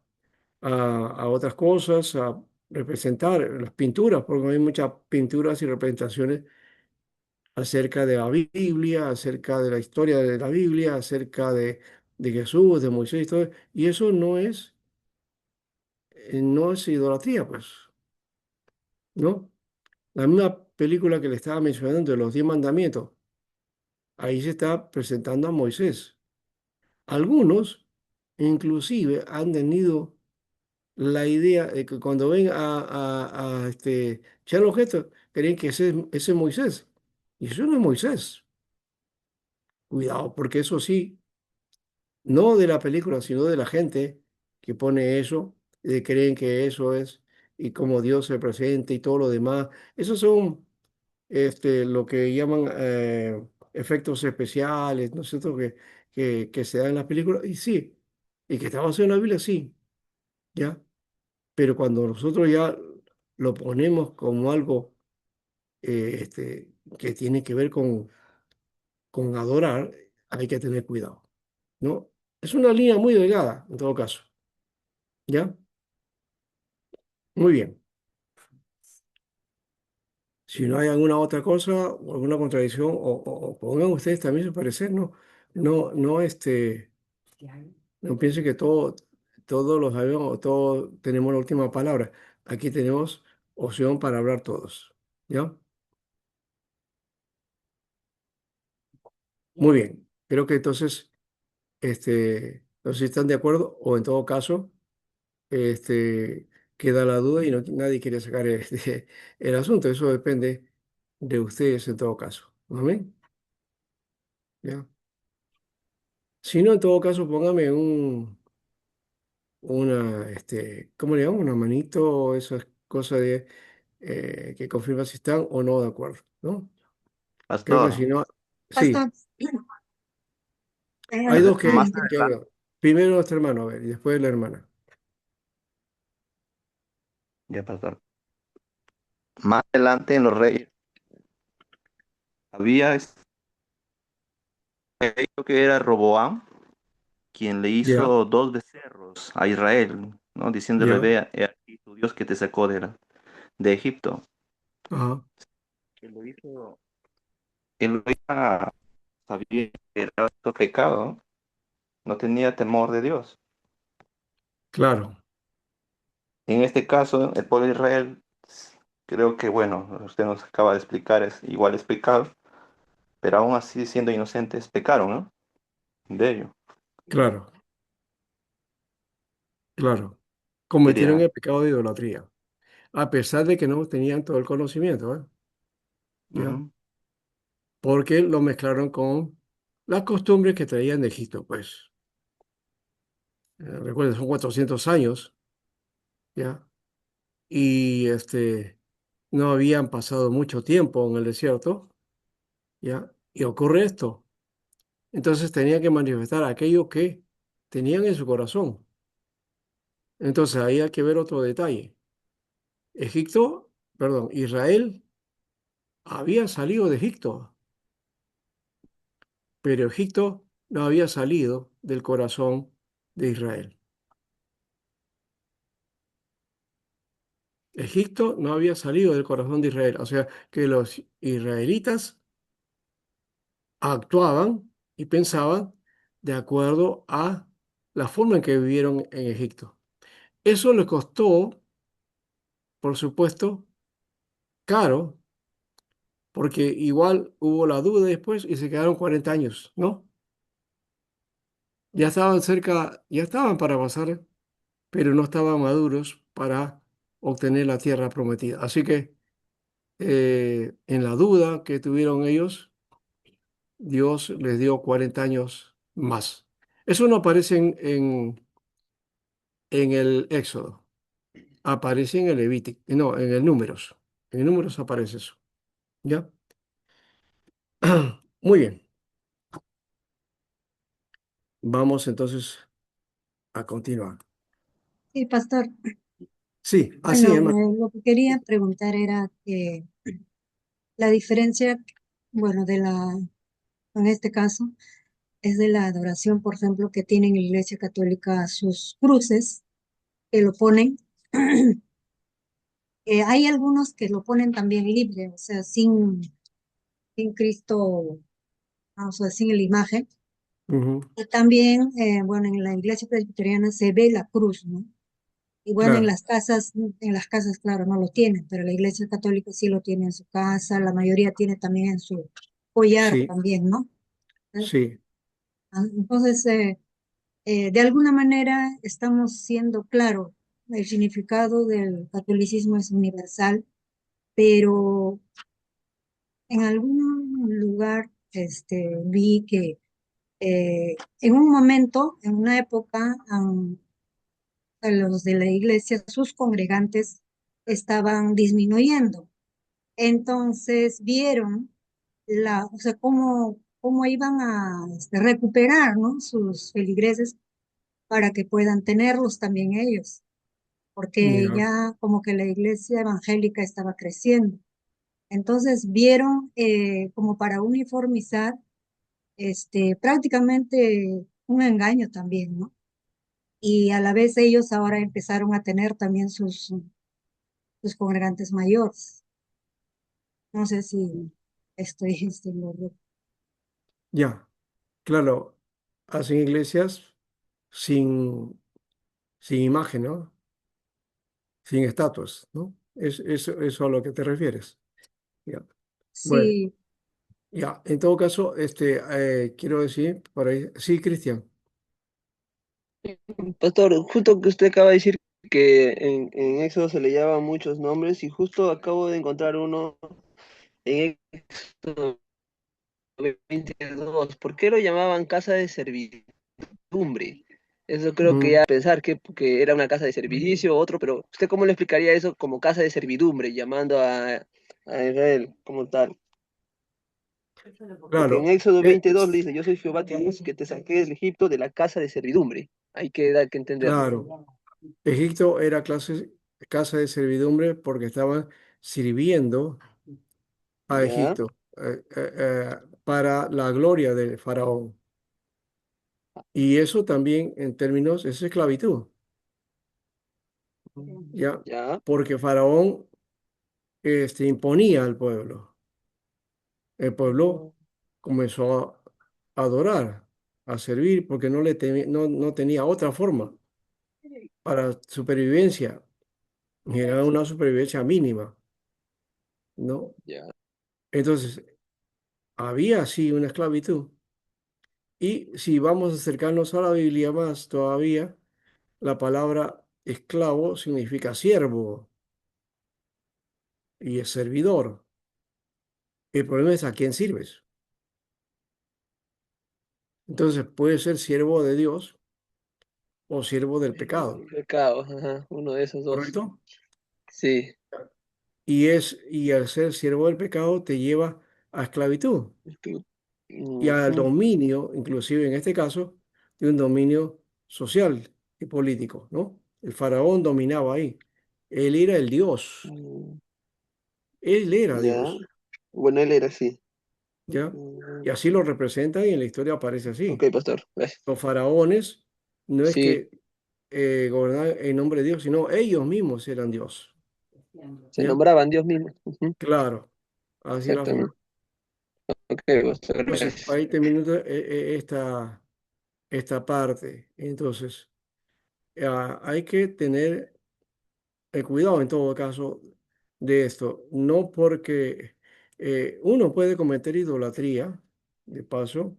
otras cosas, a representar las pinturas, porque hay muchas pinturas y representaciones acerca de la Biblia, acerca de la historia de la Biblia, acerca de Jesús, de Moisés y todo. Y eso no es idolatría, pues, ¿no? La misma película que le estaba mencionando de los 10 mandamientos, ahí se está presentando a Moisés. Algunos, inclusive, han tenido la idea de que cuando ven a Charles Heston, creen que ese es Moisés. Y eso no es Moisés. Cuidado, porque eso sí, no de la película, sino de la gente que pone eso, creen que eso es, y como Dios se presenta y todo lo demás. Esos son lo que llaman efectos especiales, ¿no es cierto? Que se dan en las películas, y sí, y que está basado en la Biblia, sí, ¿ya? Pero cuando nosotros ya lo ponemos como algo que tiene que ver con adorar, hay que tener cuidado, ¿no? Es una línea muy delgada, en todo caso, ¿ya? Muy bien. Si no hay alguna otra cosa o alguna contradicción, o pongan ustedes también su parecer, no, no, no, no piensen que todos los sabemos o todos tenemos la última palabra. Aquí tenemos opción para hablar todos, ¿ya? Muy bien. Creo que entonces, no sé si están de acuerdo o en todo caso, queda la duda y nadie quiere sacar el asunto. Eso depende de ustedes en todo caso. ¿Amén? ¿Ya? Si no, en todo caso, póngame ¿cómo le llamo? Una manito o esas cosas que confirma si están o no de acuerdo, ¿no? Creo que Pastor, si no, sí, Pastor, hay dos más que adelante, hablan. Primero nuestro hermano, a ver, y después la hermana. ya pastor, más adelante en los reyes había creo que era Roboam quien le Ya, hizo dos becerros a Israel, ¿no? Diciéndole, ya, vea, he aquí tu Dios que te sacó de Egipto. ajá, Él lo hizo sabía que era otro pecado, no tenía temor de Dios. claro, En este caso, el pueblo de Israel, creo que, bueno, usted nos acaba de explicar, es igual es pecado, pero aún así siendo inocentes pecaron, ¿no? De ello. claro, claro. Cometieron Quería, el pecado de idolatría, a pesar de que no tenían todo el conocimiento, ¿eh? ¿Ya? ujú, Porque lo mezclaron con las costumbres que traían de Egipto, pues. Recuerden, son 400 años, ¿ya? Y no habían pasado mucho tiempo en el desierto, ¿ya? Y ocurre esto. Entonces tenían que manifestar aquello que tenían en su corazón. Entonces ahí hay que ver otro detalle. Israel había salido de Egipto, pero Egipto no había salido del corazón de Israel. Egipto no había salido del corazón de Israel. O sea que los israelitas actuaban y pensaban de acuerdo a la forma en que vivieron en Egipto. Eso les costó, por supuesto, caro, porque igual hubo la duda después y se quedaron 40 años, ¿no? Ya estaban cerca, ya estaban para pasar, pero no estaban maduros para obtener la tierra prometida. Así que en la duda que tuvieron ellos, Dios les dio 40 años más. Eso no aparece en el Éxodo, aparece en el Levítico, no, en el Números. En el Números aparece eso. ¿Ya? Muy bien. Vamos entonces a continuar. Sí, pastor. Sí, así, Bueno, Emma. lo que quería preguntar era que la diferencia, bueno, en este caso, es de la adoración, por ejemplo, que tienen en la Iglesia Católica sus cruces, que lo ponen. Hay algunos que lo ponen también libre, o sea, sin Cristo, o sea, sin la imagen. Ujú, Y también, bueno, en la iglesia presbiteriana se ve la cruz, ¿no? Y bueno, claro, en las casas, claro, no lo tienen, pero la iglesia católica sí lo tiene en su casa, la mayoría tiene también en su collar sí, también, ¿no? sí, Entonces, de alguna manera estamos siendo claro, el significado del catolicismo es universal, pero en algún lugar vi que en un momento, en una época, a los de la iglesia, sus congregantes estaban disminuyendo. Entonces vieron o sea, cómo iban a recuperar, ¿no? Sus feligreses para que puedan tenerlos también ellos, porque ya, ya como que la iglesia evangélica estaba creciendo. Entonces vieron como para uniformizar prácticamente un engaño también, ¿no? Y a la vez ellos ahora empezaron a tener también sus congregantes mayores. No sé si estoy lo- ya. Claro, hacen iglesias sin, sin imagen, ¿no? Sin estatuas, ¿no? Eso a lo que te refieres. Ya. Bueno, Sí, ya. En todo caso, quiero decir, por ahí, sí, Cristian. Pastor, justo que usted acaba de decir que en Éxodo se le llaman muchos nombres y justo acabo de encontrar uno en Éxodo 22. ¿Por qué lo llamaban casa de servidumbre? Eso creo que Mm, ya pensar que era una casa de servicio o otro, pero ¿usted cómo le explicaría eso como casa de servidumbre, llamando a Israel como tal? Porque en claro, Éxodo 22 le dice, yo soy Jehová tu Dios que te saqué del Egipto de la casa de servidumbre. Hay que dar que entenderlo. claro. Egipto era casa de servidumbre porque estaban sirviendo a ¿Ya? Egipto para la gloria del faraón. Y eso también en términos es esclavitud, ¿ya? ¿Ya? Porque faraón imponía al pueblo. El pueblo comenzó a adorar, a servir, porque no tenía otra forma para supervivencia. Y era una supervivencia mínima, ¿no? ¿Ya? Entonces, había sí una esclavitud. Y si vamos a acercarnos a la Biblia más todavía, la palabra esclavo significa siervo y es servidor. El problema es a quién sirves. Entonces, puede ser siervo de Dios o siervo del pecado, Pecado, ajá, uno de esos dos. ¿correcto? Sí. Y al ser siervo del pecado te lleva a esclavitud y al Ujú. dominio, inclusive en este caso, de un dominio social y político, ¿no? El faraón dominaba ahí. Él era el Dios. Mm, Él era ya. Dios, Bueno, él era así. ¿ya? Y Mm, así lo representan y en la historia aparece ok, así. pastor. Gracias. Los faraones no es Sí, que gobernaban en nombre de Dios, sino ellos mismos eran Dios, se ¿ya? nombraban Dios mismo. Ujú, Claro, así es la forma. exactamente. Ok, pastor, Entonces, gracias. ahí termino esta parte. Entonces, hay que tener cuidado en todo caso de esto, no porque uno puede cometer idolatría, de paso,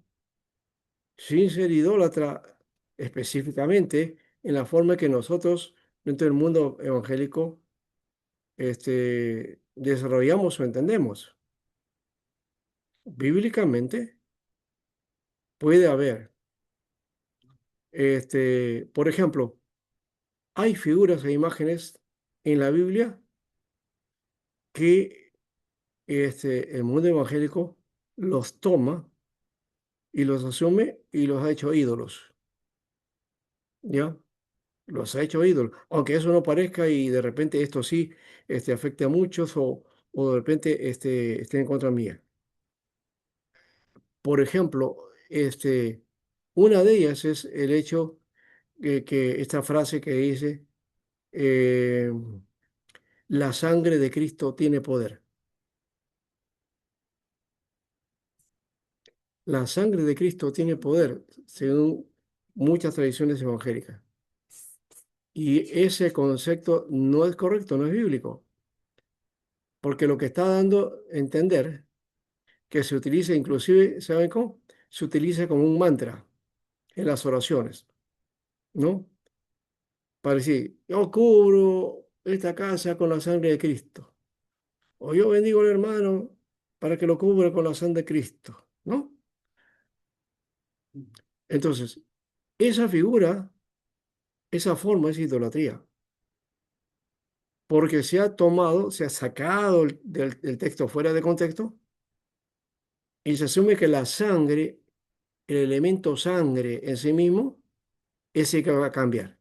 sin ser idólatra específicamente en la forma que nosotros, dentro del mundo evangélico, desarrollamos o entendemos. Bíblicamente puede haber, por ejemplo, hay figuras e imágenes en la Biblia que el mundo evangélico los toma y los asume y los ha hecho ídolos, ¿ya? Los ha hecho ídolos. Aunque eso no parezca y de repente esto sí afecte a muchos o de repente esté en contra mía. Por ejemplo, una de ellas es el hecho que esta frase que dice, eh, la sangre de Cristo tiene poder. La sangre de Cristo tiene poder, según muchas tradiciones evangélicas. Y ese concepto no es correcto, no es bíblico, porque lo que está dando a entender que se utiliza inclusive, ¿saben cómo? Se utiliza como un mantra en las oraciones, ¿no? Para decir, yo cubro esta casa con la sangre de Cristo, o yo bendigo al hermano para que lo cubra con la sangre de Cristo, ¿no? Entonces, esa figura, esa forma es idolatría, porque se ha tomado, se ha sacado del texto fuera de contexto y se asume que la sangre, el elemento sangre en sí mismo, es el que va a cambiar.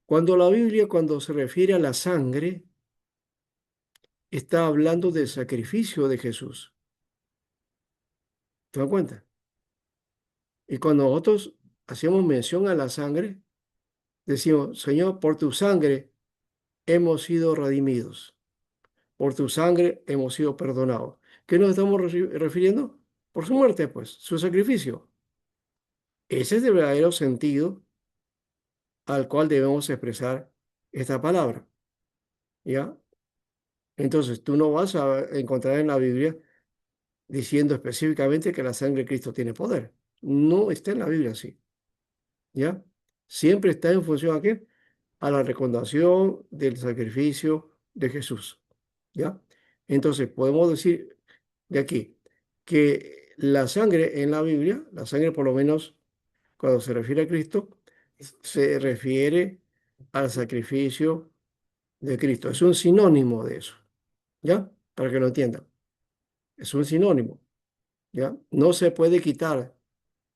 Cuando la Biblia, cuando se refiere a la sangre, está hablando del sacrificio de Jesús. ¿Te das cuenta? Y cuando nosotros hacemos mención a la sangre, decimos, Señor, por tu sangre hemos sido redimidos. Por tu sangre hemos sido perdonados. ¿Qué nos estamos refiriendo? Por su muerte, pues, su sacrificio. Ese es el verdadero sentido al cual debemos expresar esta palabra. ¿Ya? Entonces, tú no vas a encontrar en la Biblia diciendo específicamente que la sangre de Cristo tiene poder. No está en la Biblia así. ¿Ya? Siempre está en función a qué? A la recordación del sacrificio de Jesús. ¿Ya? Entonces, podemos decir de aquí que la sangre en la Biblia, la sangre por lo menos cuando se refiere a Cristo, se refiere al sacrificio de Cristo. Es un sinónimo de eso, ¿ya? Para que lo entiendan. Es un sinónimo, ¿ya? No se puede quitar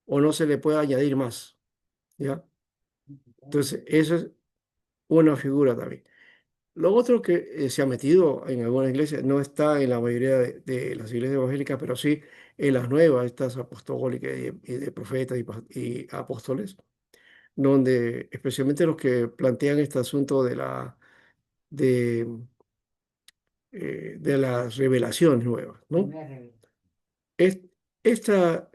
o no se le puede añadir más, ¿ya? Entonces, eso es una figura también. Lo otro que se ha metido en algunas iglesias, no está en la mayoría de las iglesias evangélicas, pero sí en las nuevas, estas apostólicas y de profetas y apóstoles, donde especialmente los que plantean este asunto de, de las revelaciones nuevas, ¿no? Es- Esta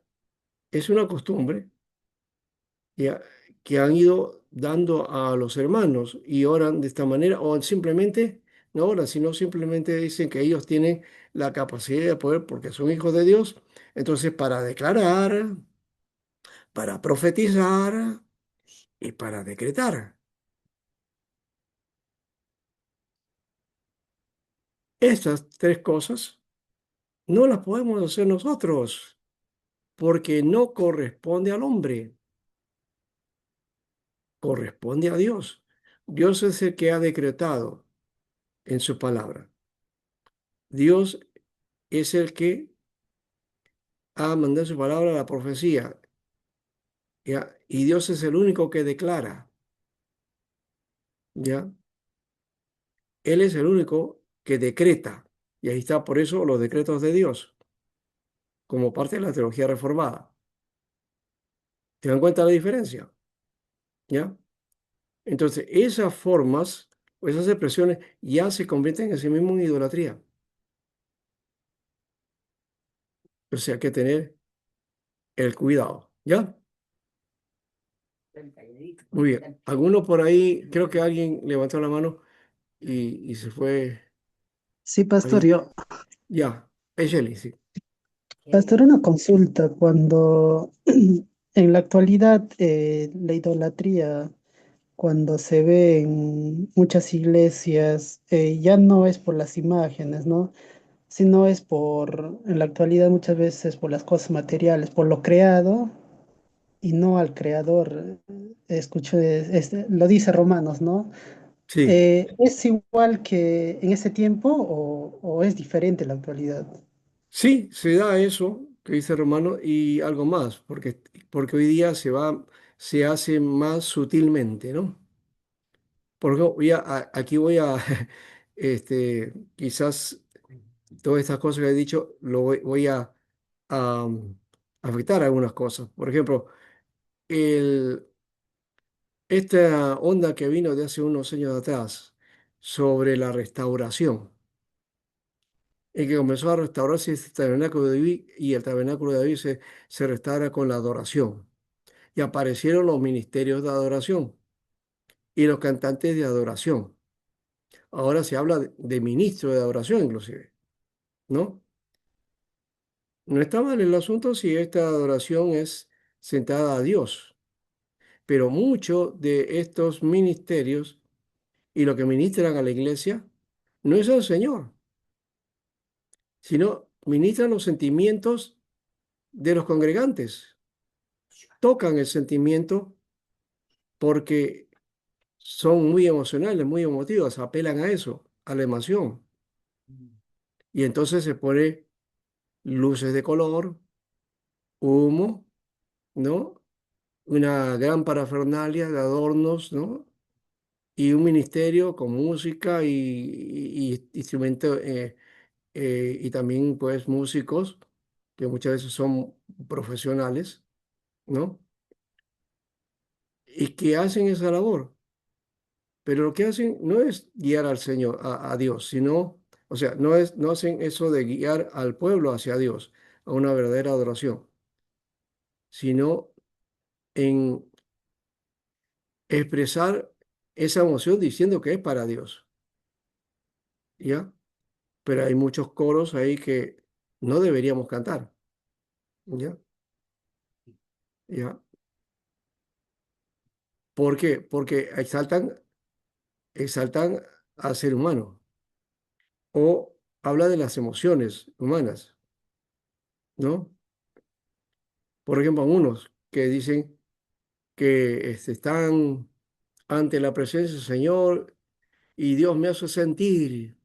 es una costumbre ya, que han ido dando a los hermanos y oran de esta manera, o simplemente, no oran, sino simplemente dicen que ellos tienen la capacidad de poder, porque son hijos de Dios, entonces para declarar, para profetizar y para decretar. Estas tres cosas no las podemos hacer nosotros, porque no corresponde al hombre, corresponde a Dios. Dios es el que ha decretado en su palabra. Dios es el que ha mandado en su palabra la profecía, ¿ya? Y Dios es el único que declara, ¿ya? Él es el único que decreta. Y ahí está, por eso, los decretos de Dios, como parte de la teología reformada. ¿Te dan cuenta la diferencia? ¿Ya? Entonces, esas formas o esas expresiones ya se convierten en sí mismo en idolatría. O sea, hay que tener el cuidado, ¿ya? Muy bien. Alguno por ahí, creo que alguien levantó la mano y se fue Sí, pastor, ahí. yo, Ya, es Shelly, sí. pastor, una consulta. Cuando en la actualidad la idolatría, cuando se ve en muchas iglesias, ya no es por las imágenes, ¿no? Sino en la actualidad muchas veces por las cosas materiales, por lo creado, y no al creador. Lo dice Romanos, ¿no? Sí, ¿Es igual que en ese tiempo o es diferente en la actualidad? sí, se da eso que dice Romano y algo más, porque hoy día se hace más sutilmente, ¿no? Porque aquí voy a, quizás todas estas cosas que he dicho, voy a, afectar algunas cosas. Por ejemplo, el, esta onda que vino de hace unos años atrás sobre la restauración, en que comenzó a restaurarse este tabernáculo de David y el tabernáculo de David se restaura con la adoración. Y aparecieron los ministerios de adoración y los cantantes de adoración. Ahora se habla de ministro de adoración inclusive, ¿no? No está mal el asunto si esta adoración es sentada a Dios, pero muchos de estos ministerios y lo que ministran a la iglesia no es al Señor, sino ministran los sentimientos de los congregantes. Tocan el sentimiento porque son muy emocionales, muy emotivos, apelan a eso, a la emoción. Y entonces se pone luces de color, humo, ¿no? Una gran parafernalia de adornos, ¿no? Y un ministerio con música y instrumentos y también pues músicos que muchas veces son profesionales, ¿no? Y que hacen esa labor. Pero lo que hacen no es guiar al Señor, a Dios, sino, o sea, no hacen eso de guiar al pueblo hacia Dios, a una verdadera adoración, sino en expresar esa emoción diciendo que es para Dios, ¿ya? Pero hay muchos coros ahí que no deberíamos cantar, ¿ya? ¿Ya? ¿Por qué? Porque exaltan al ser humano o habla de las emociones humanas, ¿no? Por ejemplo, unos que dicen que están ante la presencia del Señor y Dios me hace sentir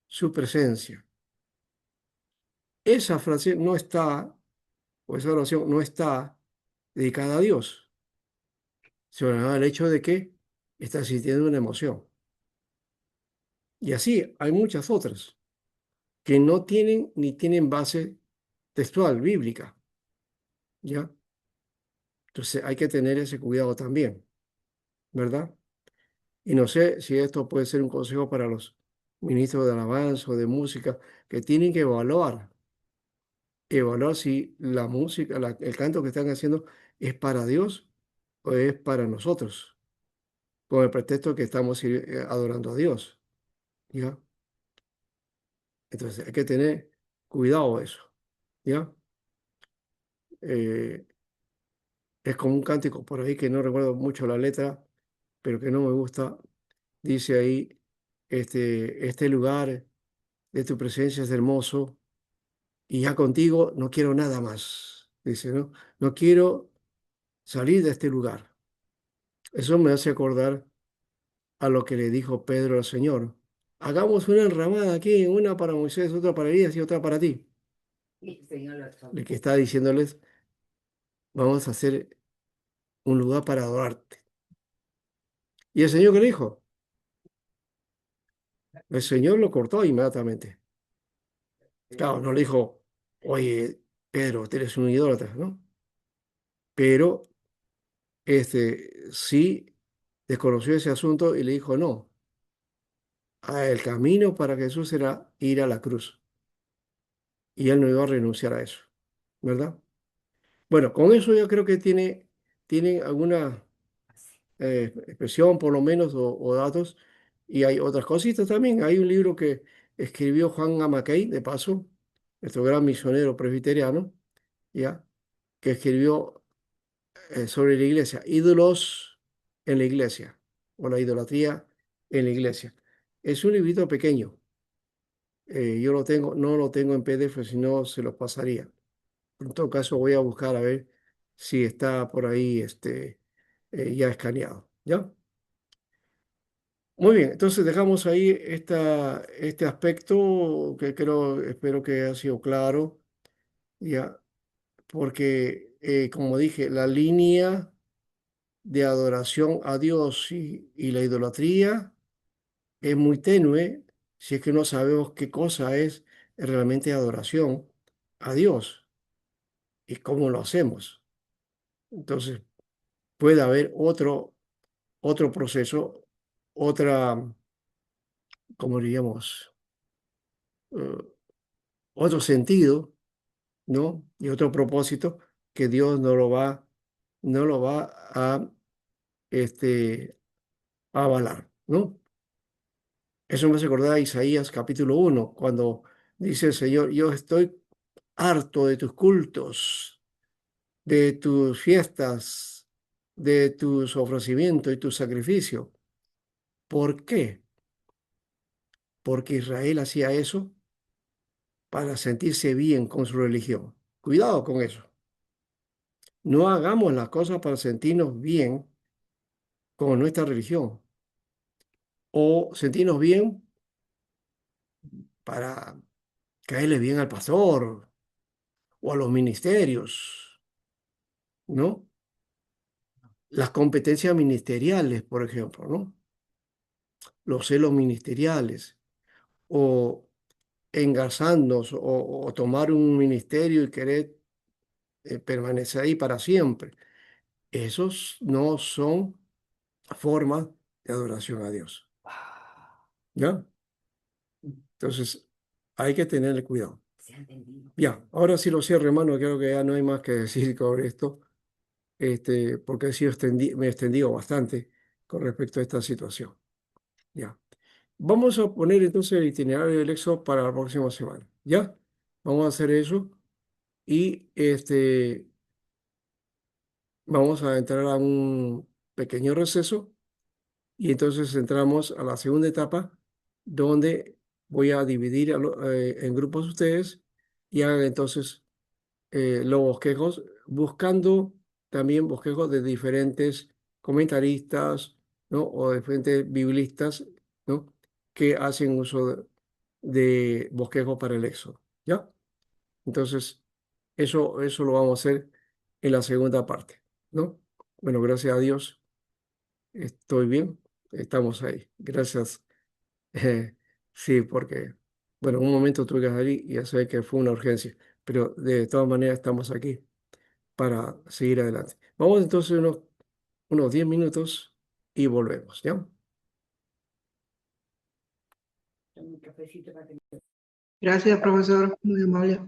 su presencia. Esa frase no está, o esa oración no está dedicada a Dios, sino al hecho de que está sintiendo una emoción. Y así hay muchas otras que no tienen ni tienen base textual, bíblica, ¿ya? Entonces hay que tener ese cuidado también, ¿verdad? Y no sé si esto puede ser un consejo para los ministros de alabanza o de música que tienen que evaluar si la música, el canto que están haciendo es para Dios o es para nosotros, con el pretexto que estamos adorando a Dios, ¿ya? Entonces hay que tener cuidado eso, ¿ya? Eh, es como un cántico por ahí que no recuerdo mucho la letra, pero que no me gusta. Dice ahí, este lugar de tu presencia es hermoso y ya contigo no quiero nada más. Dice, ¿no? No quiero salir de este lugar. Eso me hace acordar a lo que le dijo Pedro al Señor. Hagamos una enramada aquí, una para Moisés, otra para Elías y otra para ti. El que está diciéndoles, vamos a hacer un lugar para adorarte. ¿Y el Señor qué le dijo? El Señor lo cortó inmediatamente. Claro, no le dijo, oye, Pedro, tú eres un idólatra, ¿no? Pero sí desconoció ese asunto y le dijo, no, el camino para Jesús era ir a la cruz. Y él no iba a renunciar a eso, ¿verdad? Bueno, con eso yo creo que tiene alguna expresión por lo menos o datos. Y hay otras cositas también. Hay un libro que escribió Juan Amaquei, de paso, nuestro gran misionero presbiteriano, ¿ya? Que escribió sobre la iglesia, ídolos en la iglesia, o la idolatría en la iglesia. Es un librito pequeño. Yo lo tengo, no lo tengo en PDF, si no se los pasaría. En todo caso, voy a buscar a ver si está por ahí ya escaneado. ¿Ya? Muy bien, entonces dejamos ahí este aspecto que espero que haya sido claro, ya, porque como dije, la línea de adoración a Dios y la idolatría es muy tenue si es que no sabemos qué cosa es realmente adoración a Dios y cómo lo hacemos. Entonces puede haber otro proceso, otra, ¿cómo diríamos? Eh, Otro sentido, ¿no? Y otro propósito que Dios no lo va este, a avalar, ¿no? Eso me hace acordar a Isaías capítulo 1, cuando dice el Señor, yo estoy harto de tus cultos, de tus fiestas, de tus ofrecimientos y tus sacrificios. ¿Por qué? Porque Israel hacía eso para sentirse bien con su religión. Cuidado con eso. No hagamos las cosas para sentirnos bien con nuestra religión o sentirnos bien para caerle bien al pastor o a los ministerios, ¿no? Las competencias ministeriales, por ejemplo, ¿no? Los celos ministeriales o engarzarnos o tomar un ministerio y querer permanecer ahí para siempre. Esos no son formas de adoración a Dios, ¿ya? Entonces, hay que tenerle cuidado. Ya, ahora sí lo cierro, hermano, creo que ya no hay más que decir sobre esto, porque he sido me he extendido bastante con respecto a esta situación. Ya. Vamos a poner entonces el itinerario del Éxodo para la próxima semana. ¿Ya? Vamos a hacer eso y vamos a entrar a un pequeño receso y entonces entramos a la segunda etapa donde voy a dividir en grupos ustedes y hagan entonces los bosquejos, buscando también bosquejos de diferentes comentaristas, ¿no? O de diferentes biblistas, ¿no? Que hacen uso de bosquejos para el Éxodo, ¿ya? Entonces, eso lo vamos a hacer en la segunda parte, ¿no? Bueno, gracias a Dios, estoy bien, estamos ahí. Gracias. Sí, porque, bueno, un momento tuve que salir y ya sé que fue una urgencia, pero de todas maneras estamos aquí para seguir adelante. Vamos entonces unos 10 minutos y volvemos, ¿ya? Gracias, profesor. Muy amable.